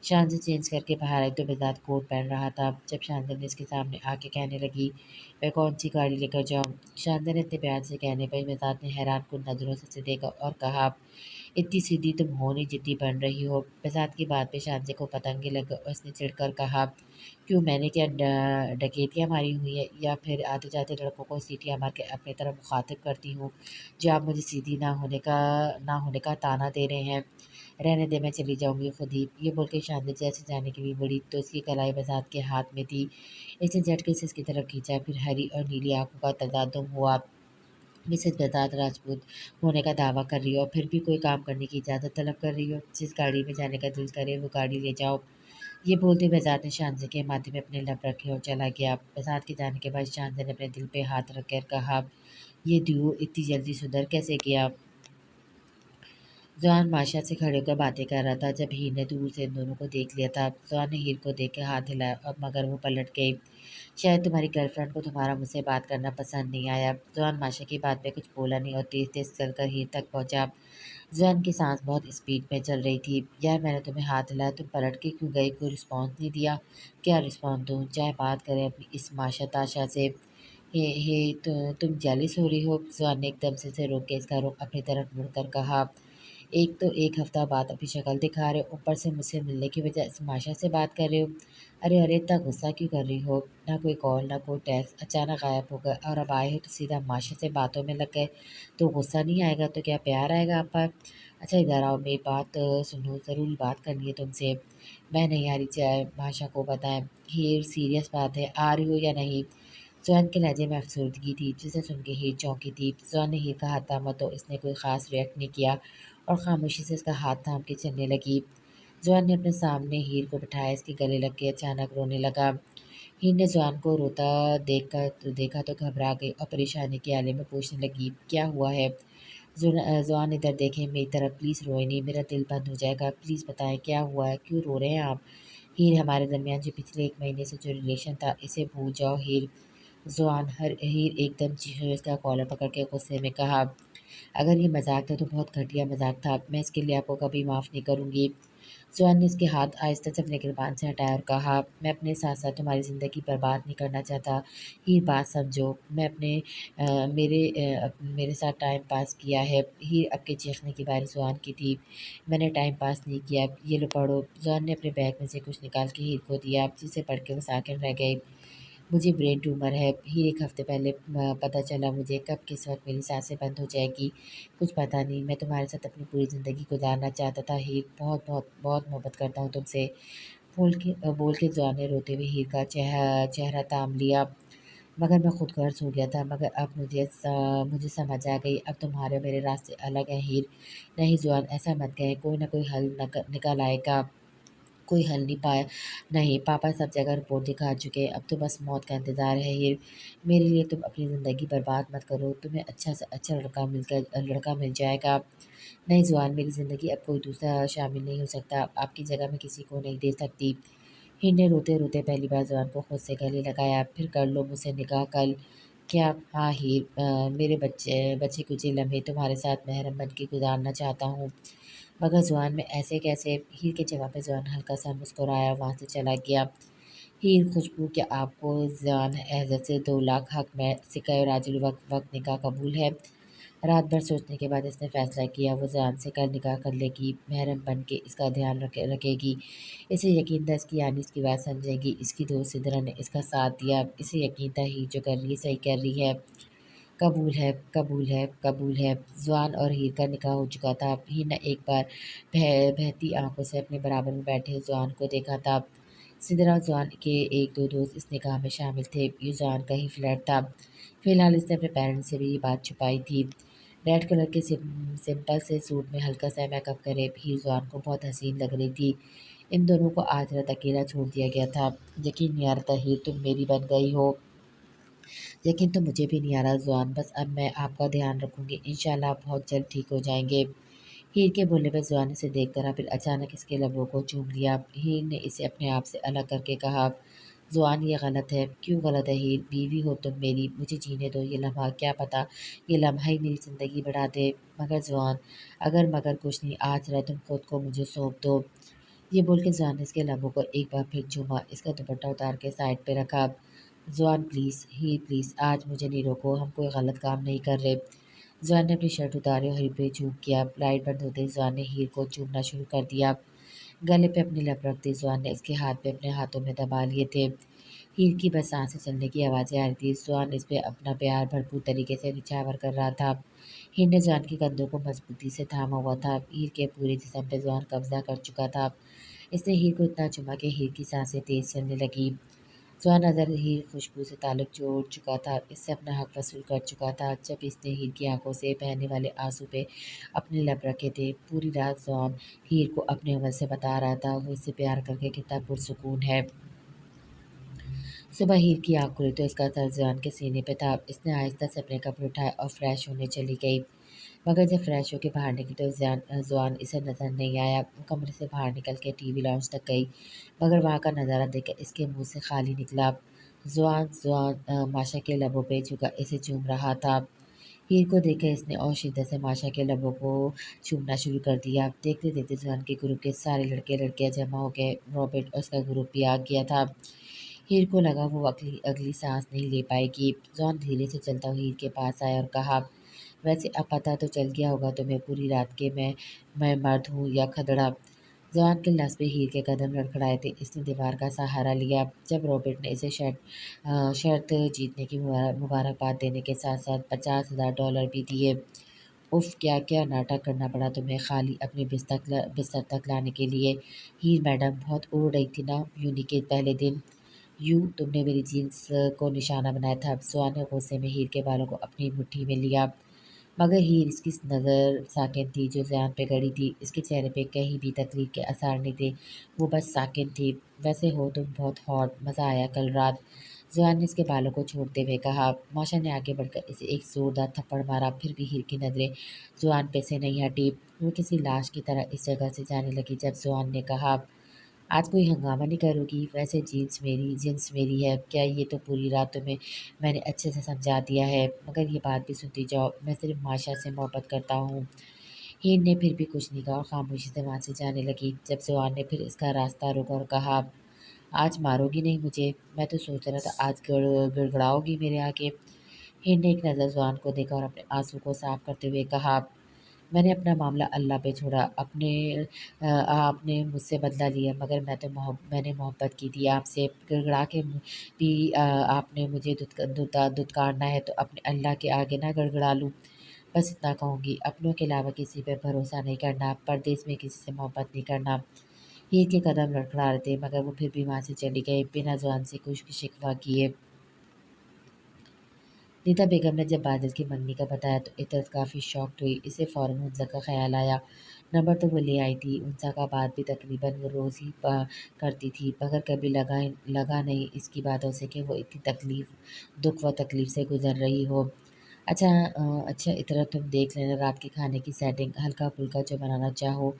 [SPEAKER 1] शानज़ी चेंज करके बाहर आई तो बेज़ात कोट पहन रहा था। जब शानज़ी ने इसके सामने आके कहने लगी, मैं कौन सी गाड़ी लेकर जाऊँ? शानज़ी ने इतने प्यार से कहने पर बेज़ात ने हैरानकुन नज़रों से उसे देखा और कहा, इतनी सीधी तुम हो नहीं जितनी बन रही हो। बेज़ात की बात पे शानज़ी को पतंगे लग गए और उसने चिढ़कर कहा, क्यों मैंने क्या डकैतियाँ मारी हुई है या फिर आते जाते लड़कों को सीटियाँ मार के अपनी तरफ मुखातिब करती हूँ जो आप मुझे सीधी ना होने का ताना दे रहे हैं। रहने दे मैं चली जाऊँगी खुद ही। ये बोल के शांति जैसे जाने के लिए बढ़ी तो उसकी कलाई बेसात के हाथ में थी। इसने झटके से इसकी तरफ खींचा फिर हरी और नीली आंखों का तदादम हुआ। मिसेस बेसात राजपूत होने का दावा कर रही हो और फिर भी कोई काम करने की इजाज़त तलब कर रही हो। जिस गाड़ी में जाने का दिल करे वो गाड़ी ले जाओ। ये बोलते बेसात ने शांति के माथे में अपने लब रखे और चला गया। बेसात के जाने के बाद शांति ने अपने दिल पे हाथ रखकर कहा, ये ड्यू इतनी जल्दी सुधर कैसे गया? जॉन माशा से खड़े होकर बातें कर रहा था जब हीर ने दूर से इन दोनों को देख लिया था। जॉन ने हीर को देख के हाथ हिलाया और मगर वो पलट गई। शायद तुम्हारी गर्लफ्रेंड को तुम्हारा मुझसे बात करना पसंद नहीं आया। जॉन माशा की बात पे कुछ बोला नहीं और तेज तेज चलकर हीर तक पहुंचा। जॉन की सांस बहुत स्पीड में चल रही थी। यार मैंने तुम्हें हाथ हिलाया, तुम पलट के क्यों गई? कोई रिस्पॉन्स नहीं दिया? क्या रिस्पॉन्स दूँ? चाहे बात करें अपनी इस माशा ताशा से। हे तो तुम जेलिस हो रही हो? जॉन ने एकदम से रोक के इसका रुख अपनी तरफ मुड़कर कहा। एक तो एक हफ्ता बाद अभी शक्ल दिखा रहे हो, ऊपर से मुझसे मिलने की बजाय इस माशा से बात कर रहे हो। अरे अरे इतना गुस्सा क्यों कर रही हो? ना कोई कॉल ना कोई टेक्स्ट, अचानक गायब हो गए और अब आए हो तो सीधा माशा से बातों में लग गए। तो गुस्सा नहीं आएगा तो क्या प्यार आएगा आप पर? अच्छा इधर आओ, मेरी बात सुनो, ज़रूरी बात करनी है तुमसे। मैं नहीं आ रही, चाहे माशा को बताएं। हीर सीरियस बात है, आ रही हो या नहीं? जॉन के लहजे में अफसरदगी थी जिसे सुन के हीर चौंकी थी। जॉन ने हीर का हाथ थामा तो इसने कोई ख़ास रिएक्ट नहीं किया और खामोशी से इसका हाथ थाम के चलने लगी। जॉन ने अपने सामने हीर को बिठाया, इसके गले लग के अचानक रोने लगा। हीर ने जॉन को रोता देखा तो घबरा गई और परेशानी के आले में पूछने लगी, क्या हुआ है? जॉन इधर देखें मेरी तरफ, प्लीज़ रोए नहीं, मेरा दिल बंद हो जाएगा। प्लीज़ बताएं क्या हुआ है, क्यों रो रहे हैं आप? हीर हमारे दरमियान जो पिछले 1 महीने से जो रिलेशन था इसे भूल जाओ हीर। हीर एकदम चीखकर इसका कॉलर पकड़ के गुस्से में कहा, अगर ये मजाक था तो बहुत घटिया मजाक था, मैं इसके लिए आपको कभी माफ़ नहीं करूँगी। जुआन ने उसके हाथ आहिस्ता से अपने गिरबान से हटाया और कहा, मैं अपने साथ साथ तुम्हारी ज़िंदगी बर्बाद नहीं करना चाहता। हीर बात समझो, मैं मेरे साथ टाइम पास किया है। हीर अब के चीखने की बारी जुआन की थी। मैंने टाइम पास नहीं किया, ये लो पढ़ो। जुआन ने अपने बैग में से कुछ निकाल के हीर को दिया, जिसे पढ़ के वो साकिन रह गई। मुझे ब्रेन ट्यूमर है। हीर 1 हफ्ते पहले पता चला मुझे, कब किस वक़्त मेरी साँसें बंद हो जाएगी कुछ पता नहीं। मैं तुम्हारे साथ अपनी पूरी ज़िंदगी गुज़ारना चाहता था हीर, बहुत बहुत बहुत मोहब्बत करता हूँ तुमसे। बोल के जॉन ने रोते हुए हीर का चेहरा थाम लिया। मगर मैं खुद गर्ज़ हो गया था, मगर अब मुझे समझ आ गई, अब तुम्हारे और मेरे रास्ते अलग हैं हीर। नहीं जॉन ऐसा मत कहें, कोई ना कोई हल निकल आएगा। कोई हल नहीं पाया। नहीं, पापा सब जगह रिपोर्ट दिखा चुके हैं, अब तो बस मौत का इंतज़ार है हीर। मेरे लिए तुम अपनी ज़िंदगी बर्बाद मत करो, तुम्हें अच्छा से अच्छा लड़का मिल जाएगा। नहीं जुआन, मेरी ज़िंदगी अब कोई दूसरा शामिल नहीं हो सकता, आपकी जगह मैं किसी को नहीं दे सकती। हिंद ने रोते रोते पहली बार जुआन को खुद से गले लगाया, फिर कर लो मुझसे निकाह कल। क्या? हाँ हीर, मेरे बच्चे बचे कुछ लम्हे तुम्हारे साथ महरम बन के गुजारना चाहता हूँ। मगर जुआन में ऐसे कैसे? हीर के जवाब में जुआन हल्का सा मुस्कुराया, वहाँ से चला गया। हीर खुशबू क्या आपको जान एहजत से 2 लाख हक में सिक्का और राजुल वक्त वक्त निकाह कबूल है। रात भर सोचने के बाद इसने फैसला किया वो जान से कल निकाह कर लेगी, महरम बन के इसका ध्यान रखेगी। इसे यकीन था इसकी यानी इसकी बात समझेगी। इसकी दोस्त सिदरा ने इसका साथ दिया। इसे यकीन था हीर जो कर रही है सही कर रही है। कबूल है, कबूल है, कबूल है। ज़ुआन और हीर का निकाह हो चुका था। हीर ने एक बार बहती आंखों से अपने बराबर में बैठे ज़ुआन को देखा था। सिदरा और ज़ुआन के एक दो दोस्त इस निकाह में शामिल थे। ये ज़ुआन का ही फ्लैट था। फिलहाल इसने अपने पेरेंट्स से भी ये बात छुपाई थी। रेड कलर के सिंपल से सूट में हल्का सा मेकअप करे हीर ज़ुआन को बहुत हसीन लग रही थी। इन दोनों को आज रात अकेला छोड़ दिया गया था। यकीन नहीं आ रहा था हीर तुम मेरी बन गई हो। यकीन तो मुझे भी नहीं आ रहा ज़ुआन, बस अब मैं आपका ध्यान रखूँगी, इंशाल्लाह आप बहुत जल्द ठीक हो जाएँगे। हीर के बोलने पर ज़ुआन इसे देखता रहा, फिर अचानक इसके लबों को चूम लिया। हीर ने इसे अपने आप से अलग करके कहा, ज़ुआन ये गलत है। क्यों गलत है हीर? बीवी हो तुम मेरी, मुझे जीने दो ये लम्हा, क्या पता ये लम्हा ही मेरी ज़िंदगी बढ़ा दे। मगर ज़ुआन, अगर मगर कुछ नहीं, आज रात तुम खुद को मुझे सौंप दो। ये बोल के ज़ुआन ने इसके लबों को एक बार फिर चूमा, इसका दुपट्टा उतार के साइड पे रखा। ज़ुआन प्लीज़, हीर प्लीज़, आज मुझे नहीं रोको, हम कोई गलत काम नहीं कर रहे। ज़ुआन ने अपनी शर्ट उतारी और हीर पे चूम किया। लाइट बंद होते ही ज़ुआन ने हीर को चूमना शुरू कर दिया। गले पे अपनी लब रख दी। ज़ुआन ने इसके हाथ पे अपने हाथों में दबा लिए थे। हीर की बस सांसें चलने की आवाज़ें आ रही थी। ज़ुआन इस पे अपना प्यार भरपूर तरीके से निछावर कर रहा था। हीर ने ज़ुआन के कंधों को मजबूती से थामा हुआ था। हीर के पूरे जिस्म पे ज़ुआन कब्जा कर चुका था। इसने हीर को इतना चुमा कि हीर की सांसें तेज़ चलने लगी। जवान अज़हर हीर खुशबू से ताल्लुक़ जोड़ चुका था, इससे अपना हक़ वसूल कर चुका था। जब इसने हीर की आंखों से बहने वाले आंसू पे अपने लब रखे थे, पूरी रात जवान हीर को अपने अमल से बता रहा था वो इससे प्यार करके कितना पुरसुकून है। सुबह हीर की आँख खुली तो इसका सर जवान के सीने पे था। इसने आहिस्ता से अपने कपड़े उठाए और फ्रेश होने चली गई। मगर जब फ्रेश होकर बाहर निकली तो ज़ुआन इसे नज़र नहीं आया। वो कमरे से बाहर निकल के टीवी लॉन्च तक गई, मगर वहाँ का नज़ारा देखकर इसके मुंह से खाली निकला। ज़ुआन ज़ुआन माशा के लबों पे झुका इसे चूम रहा था। हीर को देखकर इसने और शिद्दत से माशा के लबों को चूमना शुरू कर दिया। देखते देखते ज़ुआन के ग्रुप के सारे लड़के लड़कियाँ जमा हो गए। रॉबर्ट और उसका ग्रुप भी आ गया था। हीर को लगा वो अगली अगली सांस नहीं ले पाएगी। ज़ुआन धीरे से चलता हुआ हीर के पास आया और कहा, वैसे अब पता तो चल गया होगा तुम्हें पूरी रात के मैं मर्द हूँ या खदड़ा। जवान के लफ्ज़ पे हीर के कदम लड़खड़ाए थे। इसने दीवार का सहारा लिया। जब रॉबर्ट ने इसे शर्त जीतने की मुबारकबाद देने के साथ साथ $50,000 भी दिए। उफ़, क्या क्या नाटक करना पड़ा तुम्हें खाली अपने बिस्तर तक लाने के लिए। हीर मैडम बहुत उड़ रही थी ना यूनी के पहले दिन। यूँ तुमने मेरी जीन्स को निशाना बनाया था। जवान ने गुस्से में हीर के बालों को अपनी मुट्ठी में लिया। मगर हीर इसकी नज़र साकिन थी जो ज़यान पे गड़ी थी। इसके चेहरे पे कहीं भी तकलीफ़ के आसार नहीं थे, वो बस साकिन थी। वैसे हो तुम बहुत हॉट, मज़ा आया कल रात। ज़यान ने इसके बालों को छोड़ते हुए कहा। माशा ने आगे बढ़कर इसे एक ज़ोरदार थप्पड़ मारा, फिर भी हीर की नज़रें ज़यान पे से नहीं हटी। वो किसी लाश की तरह इस जगह से जाने लगी जब ज़यान ने कहा, आज कोई हंगामा नहीं करोगी? वैसे जीन्स मेरी है। क्या ये तो पूरी रात तुम्हें मैंने अच्छे से समझा दिया है, मगर ये बात भी सुनती जाओ, मैं सिर्फ़ माशा से मोहब्बत करता हूँ। हीर ने फिर भी कुछ नहीं कहा और खामोशी से वहाँ से जाने लगी। जब ज़ुआन ने फिर इसका रास्ता रोका और कहा, आज मारोगी नहीं मुझे? मैं तो सोच रहा था आज गड़गड़ाओगी मेरे आगे। हीर ने एक नज़र ज़ुआन को देखा और अपने आँसू को साफ़ करते हुए कहा, मैंने अपना मामला अल्लाह पे छोड़ा। आपने मुझसे बदला लिया, मगर मैंने मोहब्बत की थी आपसे। गिड़गिड़ा के भी आपने मुझे दुत्कारना है तो अपने अल्लाह के आगे ना गड़गड़ा लूँ। बस इतना कहूँगी, अपनों के अलावा किसी पे भरोसा नहीं करना, परदेस में किसी से मोहब्बत नहीं करना। हीर के कदम लड़खड़ा रहे थे, मगर वो फिर भी वहाँ से चली गई बिना ज़ुबान से कुछ भी शिकवा किए। नीता बेगम ने जब बादल की मंगनी का बताया तो इतरत काफ़ी शॉक्ड हुई। इसे फ़ौरन उनसा का ख़्याल आया। नंबर तो वो ले आई थी। उनसा का बात भी तकरीबन वो रोज़ ही करती थी, मगर कभी लगा नहीं इसकी बातों से कि वो इतनी दुख व तकलीफ़ से गुज़र रही हो। अच्छा इतना तुम देख लेना रात के खाने की सेटिंग हल्का-फुल्का जो बनाना चाहो।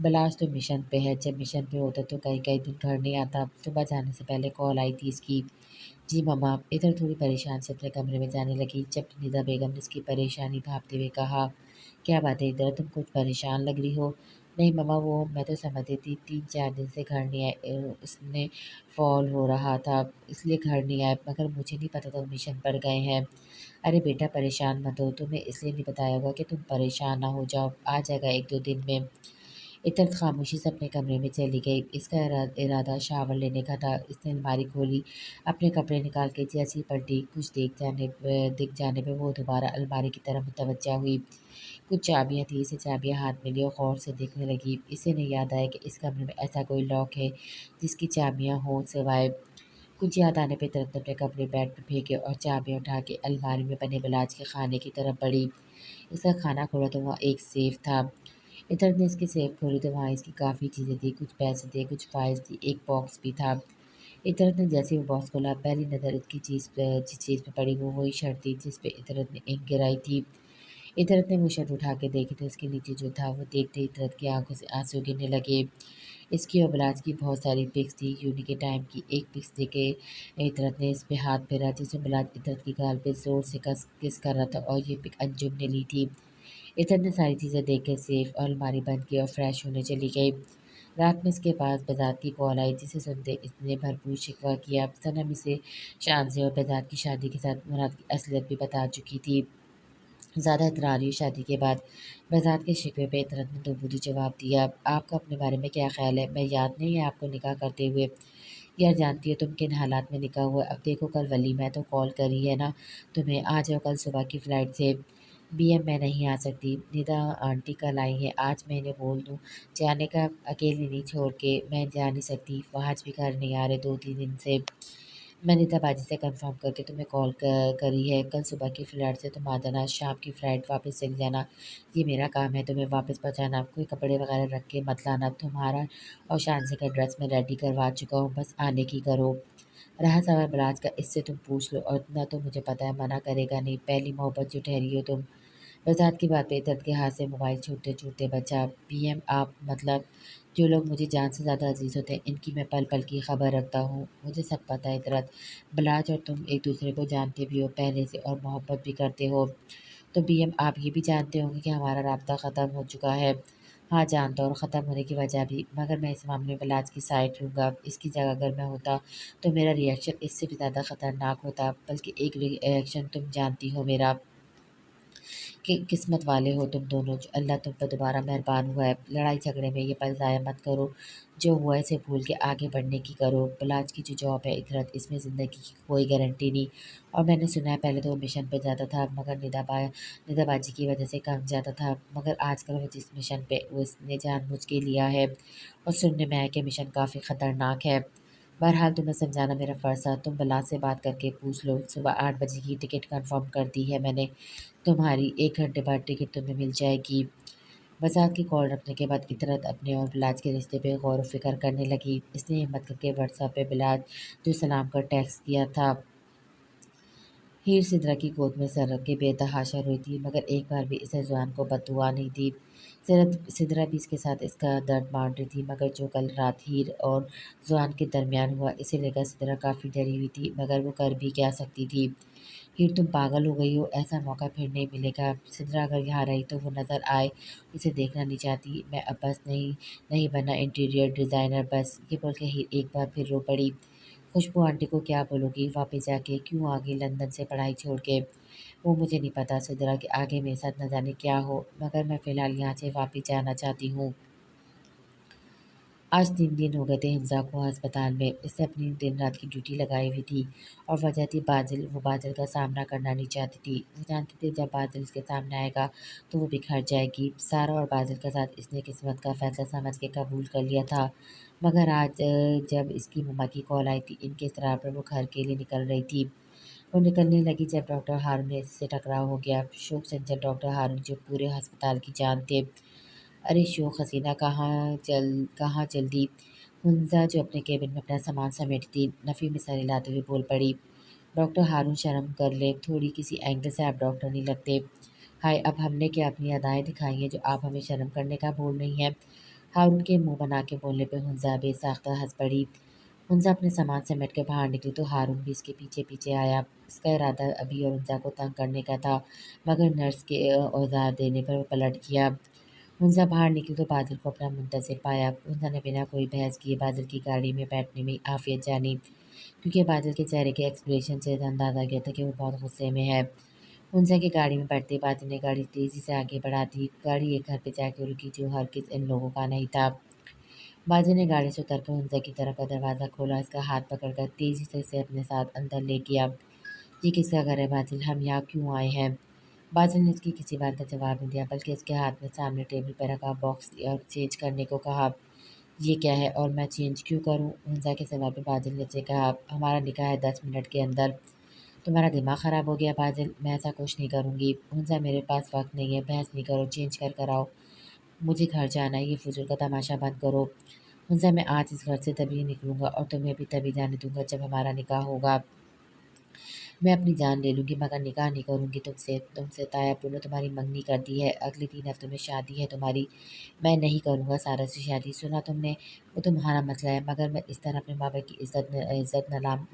[SPEAKER 1] बिलास तो मिशन पे है, जब मिशन पे होता तो कई-कई दिन घर नहीं आता। सुबह जाने से पहले कॉल आई थी इसकी। जी मम्मा, इधर थोड़ी परेशान से अपने कमरे में जाने लगी जब निदा बेगम ने इसकी परेशानी भांपते हुए कहा, क्या बात है इधर तुम कुछ परेशान लग रही हो? नहीं मम्मा, वो मैं तो समझती थी 3-4 दिन से घर नहीं आए, उसने फॉल हो रहा था इसलिए घर नहीं आए, मगर मुझे नहीं पता था वो मिशन पर गए हैं। अरे बेटा परेशान मत हो, तुम्हें इसलिए नहीं बताया होगा कि तुम परेशान ना हो जाओ, आ जाएगा 1-2 दिन में। इतर खामोशी से अपने कमरे में चली गई। इसका इरादा शावर लेने का था। इसने अलमारी खोली, अपने कपड़े निकाल के जैसे ही पलटी, कुछ दिख जाने पे वो दोबारा अलमारी की तरफ मुतवज्जा हुई। कुछ चाबियाँ थी, इसे चाबियाँ हाथ में ली और गौर से देखने लगी। इसे नहीं याद आया कि इस कमरे में ऐसा कोई लॉक है जिसकी चाबियाँ हों सिवाय। कुछ याद आने पे तुरंत अपने कपड़े बेड पर फेंके और चाबियाँ उठा के अलमारी में बने बिलाज के खाने की तरफ बढ़ी। इसका खाना खोला तो वहाँ एक सेफ था। इधर ने इसकी सेफ खोली तो वहाँ इसकी काफ़ी चीज़ें थी, कुछ पैसे थे, कुछ फाइल्स थी, एक बॉक्स भी था। इतरत ने जैसे ही वो बॉक्स खोला, पहली नज़र इसकी जिस चीज़ पे पड़ी वो वही शर्ट थी जिस पे इतरत ने इंक गिराई थी। इतरत ने वो शर्ट उठा के देखी तो उसके नीचे जो था वो देखते ही इतरत की आंखों से आंसू गिरने लगे। इसकी और बिलाज की बहुत सारी पिक्स थी। यूनी के टाइम की एक पिक्स देके इतरत ने इस पे हाथ फेरा जिसमें बिलाज इतरत की गाल पे ज़ोर से किस कर रहा था और ये पिक अंजुम ने ली थी। इतर ने सारी चीज़ें देख के सेफ और अलमारी बंद की और फ्रेश होने चली गई। रात में इसके पास बजात की कॉल आई जिसे सुनते इसने भरपूर शिकवा किया। सनम इसे शान से और बजात की शादी के साथ मुराद की असलियत भी बता चुकी थी। ज़्यादा इतरारी शादी के बाद बजात के शिकवे पे इतरत ने दोबूदी जवाब दिया। आपका अपने बारे में क्या ख्याल है? मैं याद नहीं है आपको निकाह करते हुए? यार जानती हो तुम किन हालात में निकाह हुआ? अब देखो कल वलीमा है तो कॉल करी है ना तुम्हें, आ जाओ कल सुबह की फ़्लाइट से। बीएम मैं नहीं आ सकती, निदा आंटी कल आई हैं, आज मैं इन्हें बोल दूँ जाने का, अकेली नहीं छोड़ के मैं जा नहीं सकती, फहाज भी घर नहीं आ रहे 2-3 दिन से। मैंने निदा बाजी से कंफर्म करके तुम्हें कॉल करी है, कल सुबह की फ़्लाइट से तुम आ जाना, शाम की फ़्लाइट वापस चली जाना। ये मेरा काम है तुम्हें वापस पहुँचाना, कोई कपड़े वगैरह रख के मत लाना, तुम्हारा और शानज़ी का ड्रेस मैं रेडी करवा चुका हूँ, बस आने की करो। रहा सवाल बराज का, इससे तुम पूछ लो, और इतना तो मुझे पता है मना करेगा नहीं, पहली मोहब्बत जो ठहरी हो तुम। बरसात की बात पे दर्द के हाथ से मोबाइल छूटते-छूटते बचा। पीएम आप मतलब जो लोग मुझे जान से ज़्यादा अज़ीज़ होते हैं, इनकी मैं पल-पल की खबर रखता हूँ। मुझे सब पता है इतरत, बलाज और तुम एक-दूसरे को जानते भी हो पहले से और मोहब्बत भी करते हो। तो पीएम आप ये भी जानते होंगे कि हमारा राब्ता ख़त्म हो चुका है। हाँ, जानता हूँ और ख़त्म होने की वजह भी, मगर मैं इस मामले में बलाज की साइड लूँगा। इसकी जगह अगर मैं होता, तो मेरा रिएक्शन इससे भी ज़्यादा ख़तरनाक होता, बल्कि एक रिएक्शन तुम जानती हो मेरा। कि किस्मत वाले हो तुम दोनों जो अल्लाह तुम पर दोबारा मेहरबान हुआ है। लड़ाई झगड़े में ये पल ज़ाया मत करो, जो हुआ है इसे भूल के आगे बढ़ने की करो। बलाज की जो जॉब है इधरत, इसमें ज़िंदगी की कोई गारंटी नहीं, और मैंने सुना है पहले तो वो मिशन पे जाता था मगर निदाबाजी की वजह से कम जाता था, मगर आजकल वो जिस मिशन पे वो इसने जानबूझ के लिया है, और सुनने में आया कि मिशन काफ़ी ख़तरनाक है। बहरहाल तुम्हें समझाना मेरा फ़र्ज़ था, तुम बलाज से बात करके पूछ लो। सुबह 8 बजे की टिकट कंफर्म कर दी है मैंने, तुम्हारी 1 घंटे बाद टिकट तुम्हें मिल जाएगी। बजाज की कॉल रखने के बाद इतरत अपने और बिलाज के रिश्ते पे गौर व फ़िक्र करने लगी। इसने हिम्मत करके व्हाट्सएप पे बिलाज जो सलाम का टेक्स्ट किया था। हीर सिदरा की गोद में सर रख के बेतहाशा रोई थी, मगर एक बार भी इसे ज़ुबान को बददुआ नहीं दी। सिदरा भी इसके साथ इसका दर्द बाँट रही थी, मगर जो कल रात हीर और ज़ुबान के दरमियान हुआ, इसे लेकर सिदरा काफ़ी डरी हुई थी, मगर वो कर भी क्या सकती थी। हीर तुम पागल हो गई हो, ऐसा मौका फिर नहीं मिलेगा। सिदरा अगर यहाँ रही तो वो नज़र आए, इसे देखना नहीं चाहती। मैं अब बस नहीं बनना इंटीरियर डिज़ाइनर बस, ये बोल के हीर एक बार फिर रो पड़ी। खुशबू आंटी को क्या बोलूँगी वापस जाके, क्यों आ गई लंदन से पढ़ाई छोड़ के? वो मुझे नहीं पता सिदरा कि आगे मेरे साथ न जाने क्या हो, मगर मैं फ़िलहाल यहाँ से वापस जाना चाहती हूँ। आज 3 दिन हो गए थे हिंसा को अस्पताल में। इसने अपनी दिन-रात की ड्यूटी लगाई हुई थी, और वजह थी बादल। वो बादल का सामना करना नहीं चाहती थी। वो जानती थी जब बादल इसके सामने आएगा तो वो बिखर जाएगी। सारा और बादल का साथ इसने किस्मत का फ़ैसला समझ के कबूल कर लिया था। मगर आज जब इसकी मम्मा की कॉल आई थी, इनके इसरार पर वो घर के लिए निकल रही थी। वो निकलने लगी जब डॉक्टर हारून ने इससे टकराव हो गया। शोक संजय डॉक्टर हारून जो पूरे अस्पताल की जान थे। अरे शोख हसीना कहाँ चल दी? हुंजा जो अपने केबिन में अपना सामान समेटती थी, नफ़ी में सर हिलाते हुए बोल पड़ी। डॉक्टर हारून शर्म कर ले, थोड़ी किसी एंगल से आप डॉक्टर नहीं लगते। हाय अब हमने क्या अपनी अदाएँ दिखाई हैं जो आप हमें शर्म करने का बोल रही हैं? हारून के मुँह बना के बोलने पे हुंजा बेसाख्ता हँस पड़ी। हुंजा अपने सामान समेट के बाहर निकली तो हारून भी इसके पीछे-पीछे आया। इसका इरादा अभी और हुंजा को तंग करने का था, मगर नर्स के औज़ार देने पर वो पलट गया। मुंजा बाहर निकली तो बादल को अपना मुंतज़िर पाया। मुंजा ने बिना कोई बहस किए बादल की गाड़ी में बैठने में आफियत जानी, क्योंकि बादल के चेहरे के एक्सप्रेशन से अंदाज़ा गया था कि वो बहुत गुस्से में है। मुंजा की गाड़ी में बैठते बादल ने गाड़ी तेज़ी से आगे बढ़ा दी। गाड़ी एक घर पे जाके रुकी जो हरगिज़ इन लोगों का नहीं था। बादल ने गाड़ी से उतरकर मुंजा की तरफ का दरवाज़ा खोला, इसका हाथ पकड़कर तेज़ी से इसे अपने साथ अंदर ले गया। ये किसका घर है बादल? हम यहाँ क्यों आए हैं? बादल ने इसकी किसी बात का जवाब नहीं दिया, बल्कि इसके हाथ में सामने टेबल पर रखा बॉक्स लिया और चेंज करने को कहा। ये क्या है और मैं चेंज क्यों करूं? मुंजा के जवाब में बादल ने से कहा, हमारा निकाह है 10 मिनट के अंदर। तुम्हारा दिमाग ख़राब हो गया बादल? मैं ऐसा कुछ नहीं करूँगी। मुंजा मेरे पास वक्त नहीं है, बहस नहीं करो, चेंज कर आओ। मुझे घर जाना है, ये फजूल का तमाशा बंद करो। मुंजा मैं आज इस घर से तभी निकलूँगा और तुम्हें भी तभी जाने दूँगा जब हमारा निकाह होगा। मैं अपनी जान ले लूँगी मगर निकाह नहीं करूँगी तुमसे। तुमसे तायापुर ने तुम्हारी मंगनी कर दी है, अगले 3 हफ्तों में शादी है तुम्हारी। मैं नहीं करूँगा सारा से शादी। सुना तुमने? वो तुम्हारा मसला है, मगर मैं इस तरह अपने माँ बाप की इज़्ज़त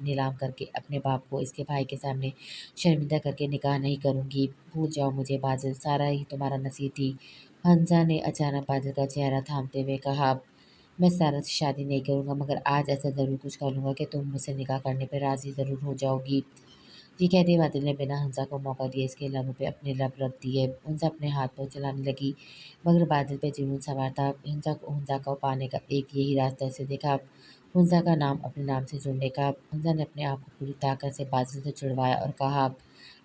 [SPEAKER 1] नीलाम करके अपने बाप को इसके भाई के सामने शर्मिंदा करके निकाह नहीं करूँगी। भूल जाओ मुझे बादल, सारा ही तुम्हारा नसीब थी। हंसा ने अचानक बादल का चेहरा थामते हुए कहा, मैं सारा से शादी नहीं करूँगा, मगर आज ऐसा ज़रूर कुछ कर लूँगा कि तुम मुझसे निकाह करने पर राज़ी ज़रूर हो जाओगी। ये कहते बादल ने बिना हंसा को मौका दिए इसके लबों पे अपने लब रख दिए। हंसा अपने हाथ पाँव चलाने लगी, मगर बादल पे जुनून सवार था। हंसा को पाने का एक यही रास्ता इसे देखा, हंसा का नाम अपने नाम से जुड़ने का। हंसा ने अपने आप को पूरी ताकत से बादल से छुड़वाया और कहा,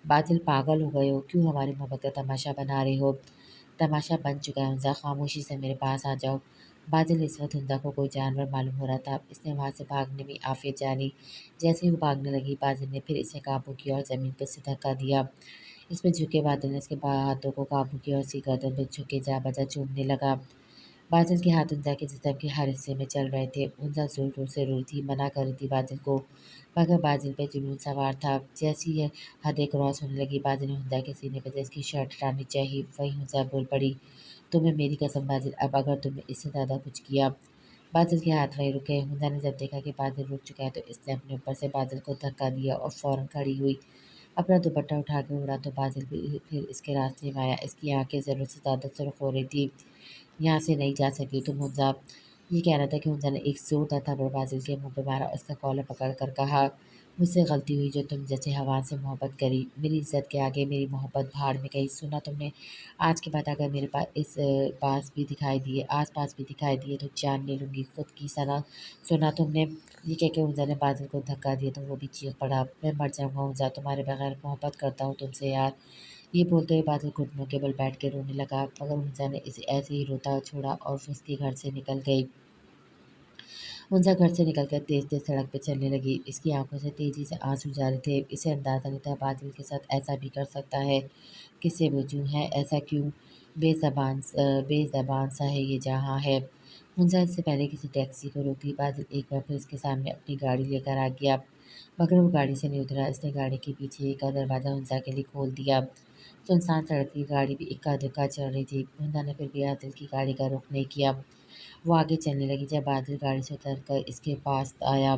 [SPEAKER 1] बादल पागल हो गए हो? क्यों हमारी मोहब्बत का तमाशा बना रहे हो? तमाशा बन चुका है हंसा, खामोशी से मेरे पास आ जाओ। बादल इस वक्त हंसा को कोई जानवर मालूम हो रहा था। इसने वहाँ से भागने में आफियत जानी। जैसे ही वो भागने लगी बादल ने फिर इसे काबू किया और ज़मीन पर से धक्का दिया। इस पे झुके बादल ने इसके हाथों को काबू किया और उसकी गर्दन पे झुके जा बजा चूमने लगा। बादल के हाथ उनजा के जिस्म के हर हिस्से में चल रहे थे। उनजा जोर जोर से रो रही थी, मना कर रही थी बादल को, मगर बादल पे जुनून सवार था। जैसी ये हदें क्रॉस होने लगी बादल ने हुंजा के सीने पर से इसकी शर्ट हटानी चाहिए। वहीं हुंजा बोल पड़ी, तुम्हें मेरी कसम बादल, अब अगर तुमने इससे ज़्यादा कुछ किया। बादल के हाथ वहीं रुके। हुंजा ने जब देखा कि बादल रुक चुका है तो इसने अपने ऊपर से बादल को धक्का दिया और फ़ौरन खड़ी हुई। अपना दुपट्टा उठा के उड़ा तो बादल भी फिर इसके रास्ते में आया। इसकी आंखें ज़रूरत से ज़्यादा सुर्ख हो रही थी। यहाँ से नहीं जा सकी तुम हुंजा। ये कह रहा था कि हुंजा ने एक ज़ोरदार थप्पड़ बादल के मुंह पे मारा और उसका कॉलर पकड़ कर कहा, मुझसे गलती हुई जो तुम जैसे हवा से मोहब्बत करी। मेरी इज़्ज़त के आगे मेरी मोहब्बत भाड़ में गई। सुना तुमने? आज के बाद अगर मेरे पास पास भी दिखाई दिए आस पास भी दिखाई दिए तो जान ले लूँगी खुद की सना। सुना तुमने? ये कह के हुंजा ने बादल को धक्का दिया तो वो भी चीख पड़ा, मैं मर जाऊँगा हुंजा, तुम्हारे बगैर मोहब्बत करता हूँ तुमसे यार। ये बोलते हुए बादल घुटनों के बल बैठ के रोने लगा, मगर हुंजा ने इसे ऐसे ही रोता छोड़ा और फुसकी घर से निकल गई। हुंजा घर से निकलकर तेज-तेज सड़क पे चलने लगी। इसकी आंखों से तेजी से आंसू जा रहे थे। इसे अंदाज़ा नहीं था बादल के साथ ऐसा भी कर सकता है। किससे वजूह है? ऐसा क्यों? बेज़बान सा है ये जहाँ है। हुंजा इससे पहले किसी टैक्सी को रोकती बादल एक बार फिर उसके सामने अपनी गाड़ी लेकर आ गया, मगर वो गाड़ी से नहीं उतरा। इसने गाड़ी के पीछे का दरवाज़ा हुंजा के लिए खोल दिया। सुनसान सड़क की गाड़ी भी इक्का-दुक्का चल रही थी। हुंजा ने फिर भी बादल की गाड़ी का रुख नहीं किया। वो आगे चलने लगी। जब बादल गाड़ी से उतरकर इसके पास आया,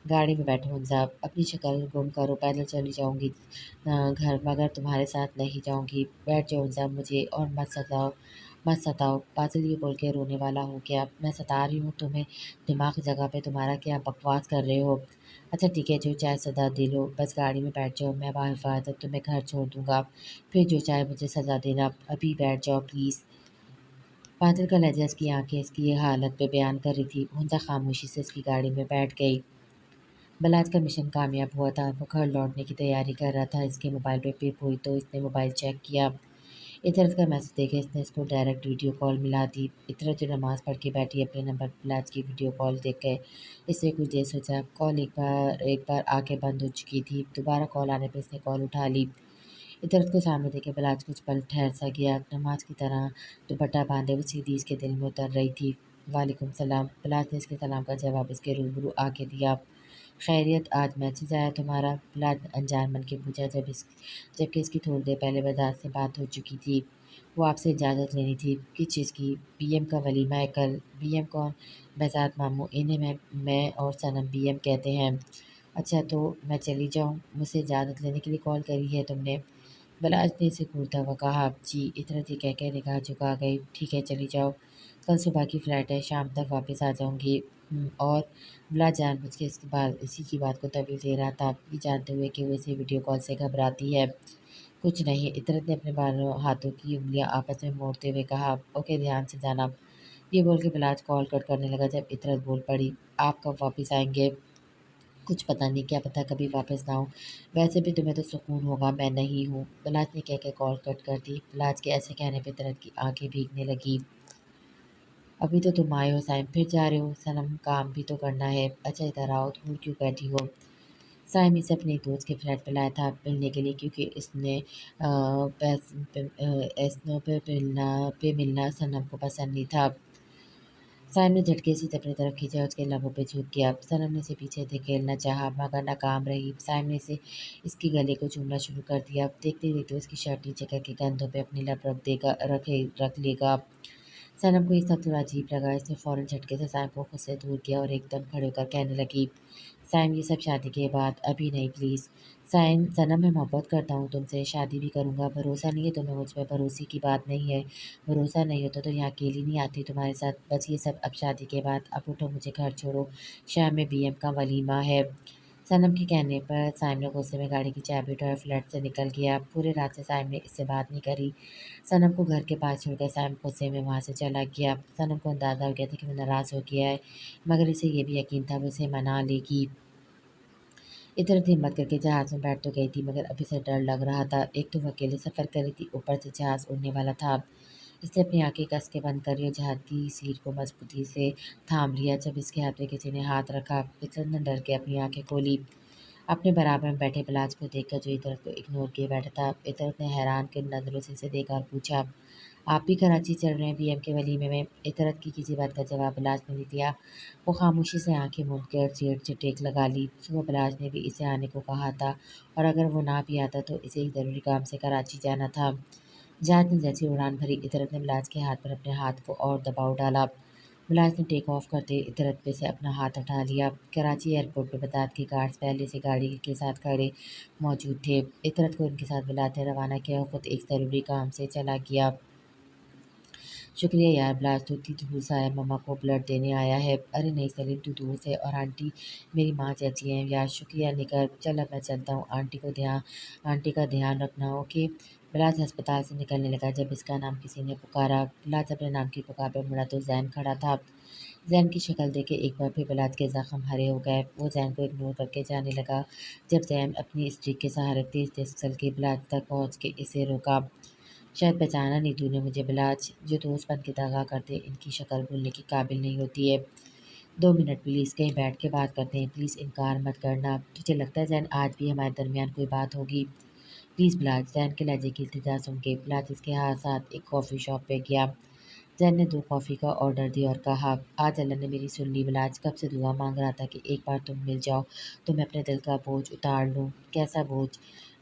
[SPEAKER 1] गाड़ी में बैठो हुंजा, अपनी शक्ल गुम करो, पैदल चली जाऊँगी घर, मगर तुम्हारे साथ नहीं जाऊँगी। बैठ जाओ हुंजा, मुझे और मत सताओ। बादल ये बोल के रोने वाला हो गया, मैं सता रही हूँ तुम्हें? दिमाग की जगह पे तुम्हारा क्या बकवास कर रहे हो? अच्छा ठीक है, जो चाहे सज़ा दे लो, बस गाड़ी में बैठ जाओ, मैं बाहिफ़ाज़त तुम्हें घर छोड़ दूँगा। फिर जो चाहे मुझे सज़ा देना, अभी बैठ जाओ प्लीज़। बादल का लहज़ा इसकी आँखें इसकी ये हालत पे बयान कर रही थी। हुंजा खामोशी से इसकी गाड़ी में बैठ गई। बलाज का मिशन कामयाब हुआ था। वो घर लौटने की तैयारी कर रहा था। इसके मोबाइल पे पिप हुई तो इसने मोबाइल चेक किया। इधर का मैसेज देखे इसने इसको डायरेक्ट वीडियो कॉल मिला दी। इधर जो नमाज़ पढ़ के बैठी अपने नंबर पर बलाज की वीडियो कॉल देख के इसने कुछ देर सोचा। कॉल एक बार आके बंद हो चुकी थी। दोबारा कॉल आने पे इसने कॉल उठा ली। इधर को सामने देखे बलाज कुछ पल ठहर सा गया। नमाज की तरह दुपट्टा बांधे वो सीधी इसके दिल में उतर रही थी। वालेकुम सलाम। बलाज ने इसके सलाम का जवाब इसके रूबरू आके दिया। खैरियत, आज मैसेज आया तुम्हारा? बलाज ने अनजान मन के पूछा जबकि इसकी थोड़ी देर पहले बजाज से बात हो चुकी थी। वो आपसे इजाज़त लेनी थी। किस चीज़ की? बीएम का वलीमा है कल। बीएम कौन? बहजाद मामू, इन्हें मैं और सनम बीएम कहते हैं। अच्छा तो मैं चली जाऊँ? मुझसे इजाज़त लेने के लिए कॉल करी है तुमने? बलाज ने इसे घूरता हुआ कहा, जी। इतरत ये कह निगाह झुका गई। ठीक है, चली जाओ। कल सुबह की फ़्लाइट है, शाम तक वापस आ जाऊँगी। और बलाज जानबूझ के इसके बाद इसी की बात को तवलील दे रहा था, ये जानते हुए कि वो इसे वीडियो कॉल से घबराती है। कुछ नहीं। इतरत ने अपने बालों हाथों की उँगलियाँ आपस में मोड़ते हुए कहा, ओके, ध्यान से जाना। ये बोल के बलाज कॉल कट करने लगा जब इतरत बोल पड़ी, आप कब वापस आएँगे? कुछ पता नहीं, क्या पता कभी वापस ना आऊँ। वैसे भी तुम्हें तो सुकून होगा, मैं नहीं हूँ। बलाज ने कह के कॉल कट कर दी। बलाज के ऐसे कहने पे इतरत की आंखें भीगने लगी। अभी तो तुम आए हो साइम, फिर जा रहे हो? सनम, काम भी तो करना है। अच्छा, इधर आओ, दूर क्यों बैठी हो? साइम इसे अपने एक दोस्त के फ्लैट पे लाया था मिलने के लिए, क्योंकि इसने स्नो पे मिलना सनम को पसंद नहीं था। साइम ने झटके से अपनी तरफ खींचा और उसके लबों पे झुक गया। सनम ने इसे पीछे धकेलना चाहा, मगर नाकाम रही। साइम ने इसे इसके गले को चूमना शुरू कर दिया। देखते ही देखते उसकी शर्ट नीचे करके कंधों पे अपनी लब रख लेगा। सनम को ये सब थोड़ा अजीब लगा। इसने फ़ौरन झटके से साइम को खुद से दूर किया और एकदम खड़े होकर कहने लगी, साइम, ये सब शादी के बाद, अभी नहीं प्लीज़। साइम, सनम, मैं मोहब्बत करता हूँ तुमसे, शादी भी करूँगा। भरोसा नहीं है तुम्हें मुझ पे? भरोसे की बात नहीं है। भरोसा नहीं होता तो यहाँ अकेली नहीं आती तुम्हारे साथ। बस ये सब अब शादी के बाद। अब उठो, मुझे घर छोड़ो, शाम में बीएम का वलीमा है। सनम के कहने पर साइम ने गुस्से में गाड़ी की चाबी उठाई और फ्लैट से निकल गया। पूरे रात से साइम ने इससे बात नहीं करी। सनम को घर के पास छोड़कर साइम गुस्से में वहाँ से चला गया। सनम को अंदाज़ा हो गया था कि वो नाराज़ हो गया है, मगर इसे ये भी यकीन था वो इसे मना लेगी। इधर उधर हिम्मत करके जहाज़ में बैठ तो गई थी, मगर अभी से डर लग रहा था। एक तो वो अकेले सफ़र कर रही थी, ऊपर से जहाज़ उड़ने वाला था। इसने अपनी आंखें कस के बंद करी और जहाज़ की सीट को मजबूती से थाम लिया। जब इसके हाथ में किसी ने हाथ रखा, इतरत ने डर के अपनी आंखें खोली। अपने बराबर में बैठे बिलाज को देखकर जो इतरत को इग्नोर किए बैठा था, इतरत ने हैरान किन नज़रों से इसे देखा और पूछा, आप भी कराची चल रहे हैं बीएम के वलीमे में? इतरत की किसी बात का जवाब बिलाज ने नहीं दिया। वो खामोशी से आंखें मूंद कर सीट से टेक लगा ली। सुबह बिलाज ने भी इसे आने को कहा था, और अगर वो ना भी आता तो इसे एक ज़रूरी काम से कराची जाना था। जहाज ने जैसी उड़ान भरी, इतरत ने बिलाज के हाथ पर अपने हाथ को और दबाव डाला। बिलाज ने टेक ऑफ करते इतरत पे से अपना हाथ हटा लिया। कराची एयरपोर्ट पर बतात के गार्ड्स पहले से गाड़ी के साथ खड़े मौजूद थे। इतरत को उनके साथ बिलाज ने रवाना किया और खुद एक ज़रूरी काम से चला गया। शुक्रिया यार बिलाज, तू इतनी दूर से आया, मम्मा को ब्लड देने आया है। अरे नहीं सलीम, तू दूर से, और आंटी मेरी माँ जैसी हैं यार। शुक्रिया निकर, चल अब मैं चलता हूँ। आंटी का ध्यान रखना, ओके। बिलाज अस्पताल से निकलने लगा जब इसका नाम किसी ने पुकारा। बिलाज अपने नाम की पुकार पर मुड़ा तो जैन खड़ा था। जैन की शक्ल देख के एक बार फिर बिलाज के ज़ख्म हरे हो गए। वो जैन को इग्नोर करके जाने लगा। जब जैन अपनी स्ट्रिक के सहारे तेज तेज चल के बिलाज तक पहुँच के इसे रोका। शायद पहचाना नहीं तूने मुझे बिलाज, जो दोस्त बन के दगा करते इनकी शक्ल भूलने के काबिल नहीं होती है। 2 मिनट प्लीज़, कहीं बैठ के बात करते हैं, प्लीज़ इनकार मत करना। तुझे लगता है जैन आज भी हमारे दरमियान कोई बात होगी? प्लीज़ बिलाज। जैन के लहजे की इल्तिजा सुन के बिलाज इसके साथ एक कॉफ़ी शॉप पे गया। जैन ने 2 कॉफ़ी का ऑर्डर दिया और कहा, आज अल्लाह ने मेरी सुन ली बिलाज, कब से दुआ मांग रहा था कि एक बार तुम मिल जाओ तो मैं अपने दिल का बोझ उतार लूँ। कैसा बोझ?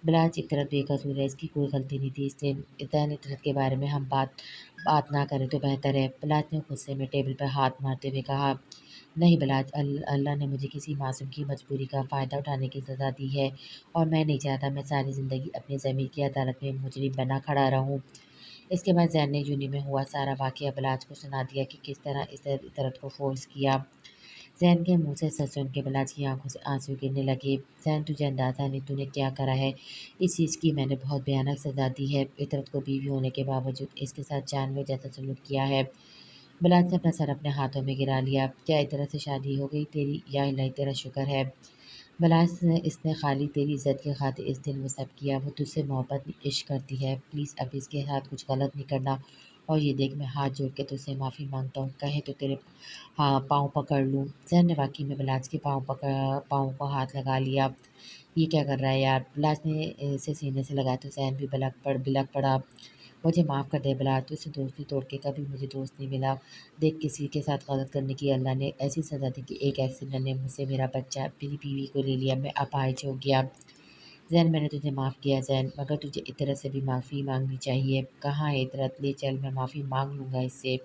[SPEAKER 1] बिलाज एक तरफ बेकसूर है, इसकी कोई गलती नहीं थी। इसलिए जैन इतरत के बारे में हम बात ना करें तो बेहतर है। बिलाज ने गुस्से में टेबल पर हाथ मारते हुए कहा, नहीं बिलाज, अल्लाह ने मुझे किसी मासूम की मजबूरी का फ़ायदा उठाने की सज़ा दी है, और मैं नहीं चाहता मैं सारी ज़िंदगी अपने ज़मीर की अदालत में मुजरिम बना खड़ा रहूँ। इसके बाद जैन ने यूनी में हुआ सारा वाक़या बिलाज को सुना दिया कि किस तरह इस इतरत को फ़ोर्स किया। जैन के मुँह से सच सुन के बिलाज की आँखों से आँसू गिरने लगे। जैन, तुझे अंदाज़ा नहीं तूने क्या करा है। इस चीज़ की मैंने बहुत भयानक सज़ा दी है। इतरत को बीवी होने के बावजूद इसके साथ जानवर जैसा सलूक किया है। बिलाज ने अपना सर अपने हाथों में गिरा लिया। क्या इतरत से शादी हो गई तेरी? या इलाही तेरा शुक्र है। बिलाज ने इसने खाली तेरी इज़्ज़त की खातिर इस दिन वो सब किया। वो तुझसे मोहब्बत नहीं, इश्क करती है। प्लीज़ अब इसके साथ कुछ गलत नहीं करना। और ये देख, मैं हाथ जोड़ के तुझसे माफ़ी माँगता हूँ। कहे तो तेरे पाँव पकड़ लूँ। ज़ैन ने वाक़ई में बिलाज के पाँव को हाथ लगा लिया। ये क्या कर रहा है यार? बिलाज ने इसे सीने से लगाया तो ज़ैन भी बिलक पड़ा। मुझे माफ़ कर दे बिलाज, तुझसे दोस्ती तोड़ के कभी मुझे दोस्त नहीं मिला। देख, किसी के साथ गलत करने की अल्लाह ने ऐसी सज़ा दी कि एक एक्सीडेंट ने मुझसे मेरा बच्चा, मेरी बीवी को ले लिया। मैं अपाहिज हो गया। ज़ैन, मैंने तुझे माफ़ किया ज़ैन, मगर तुझे इतरत से भी माफ़ी माँगनी चाहिए। कहाँ है इतरत? ले चल, मैं माफ़ी माँग लूँगा इससे।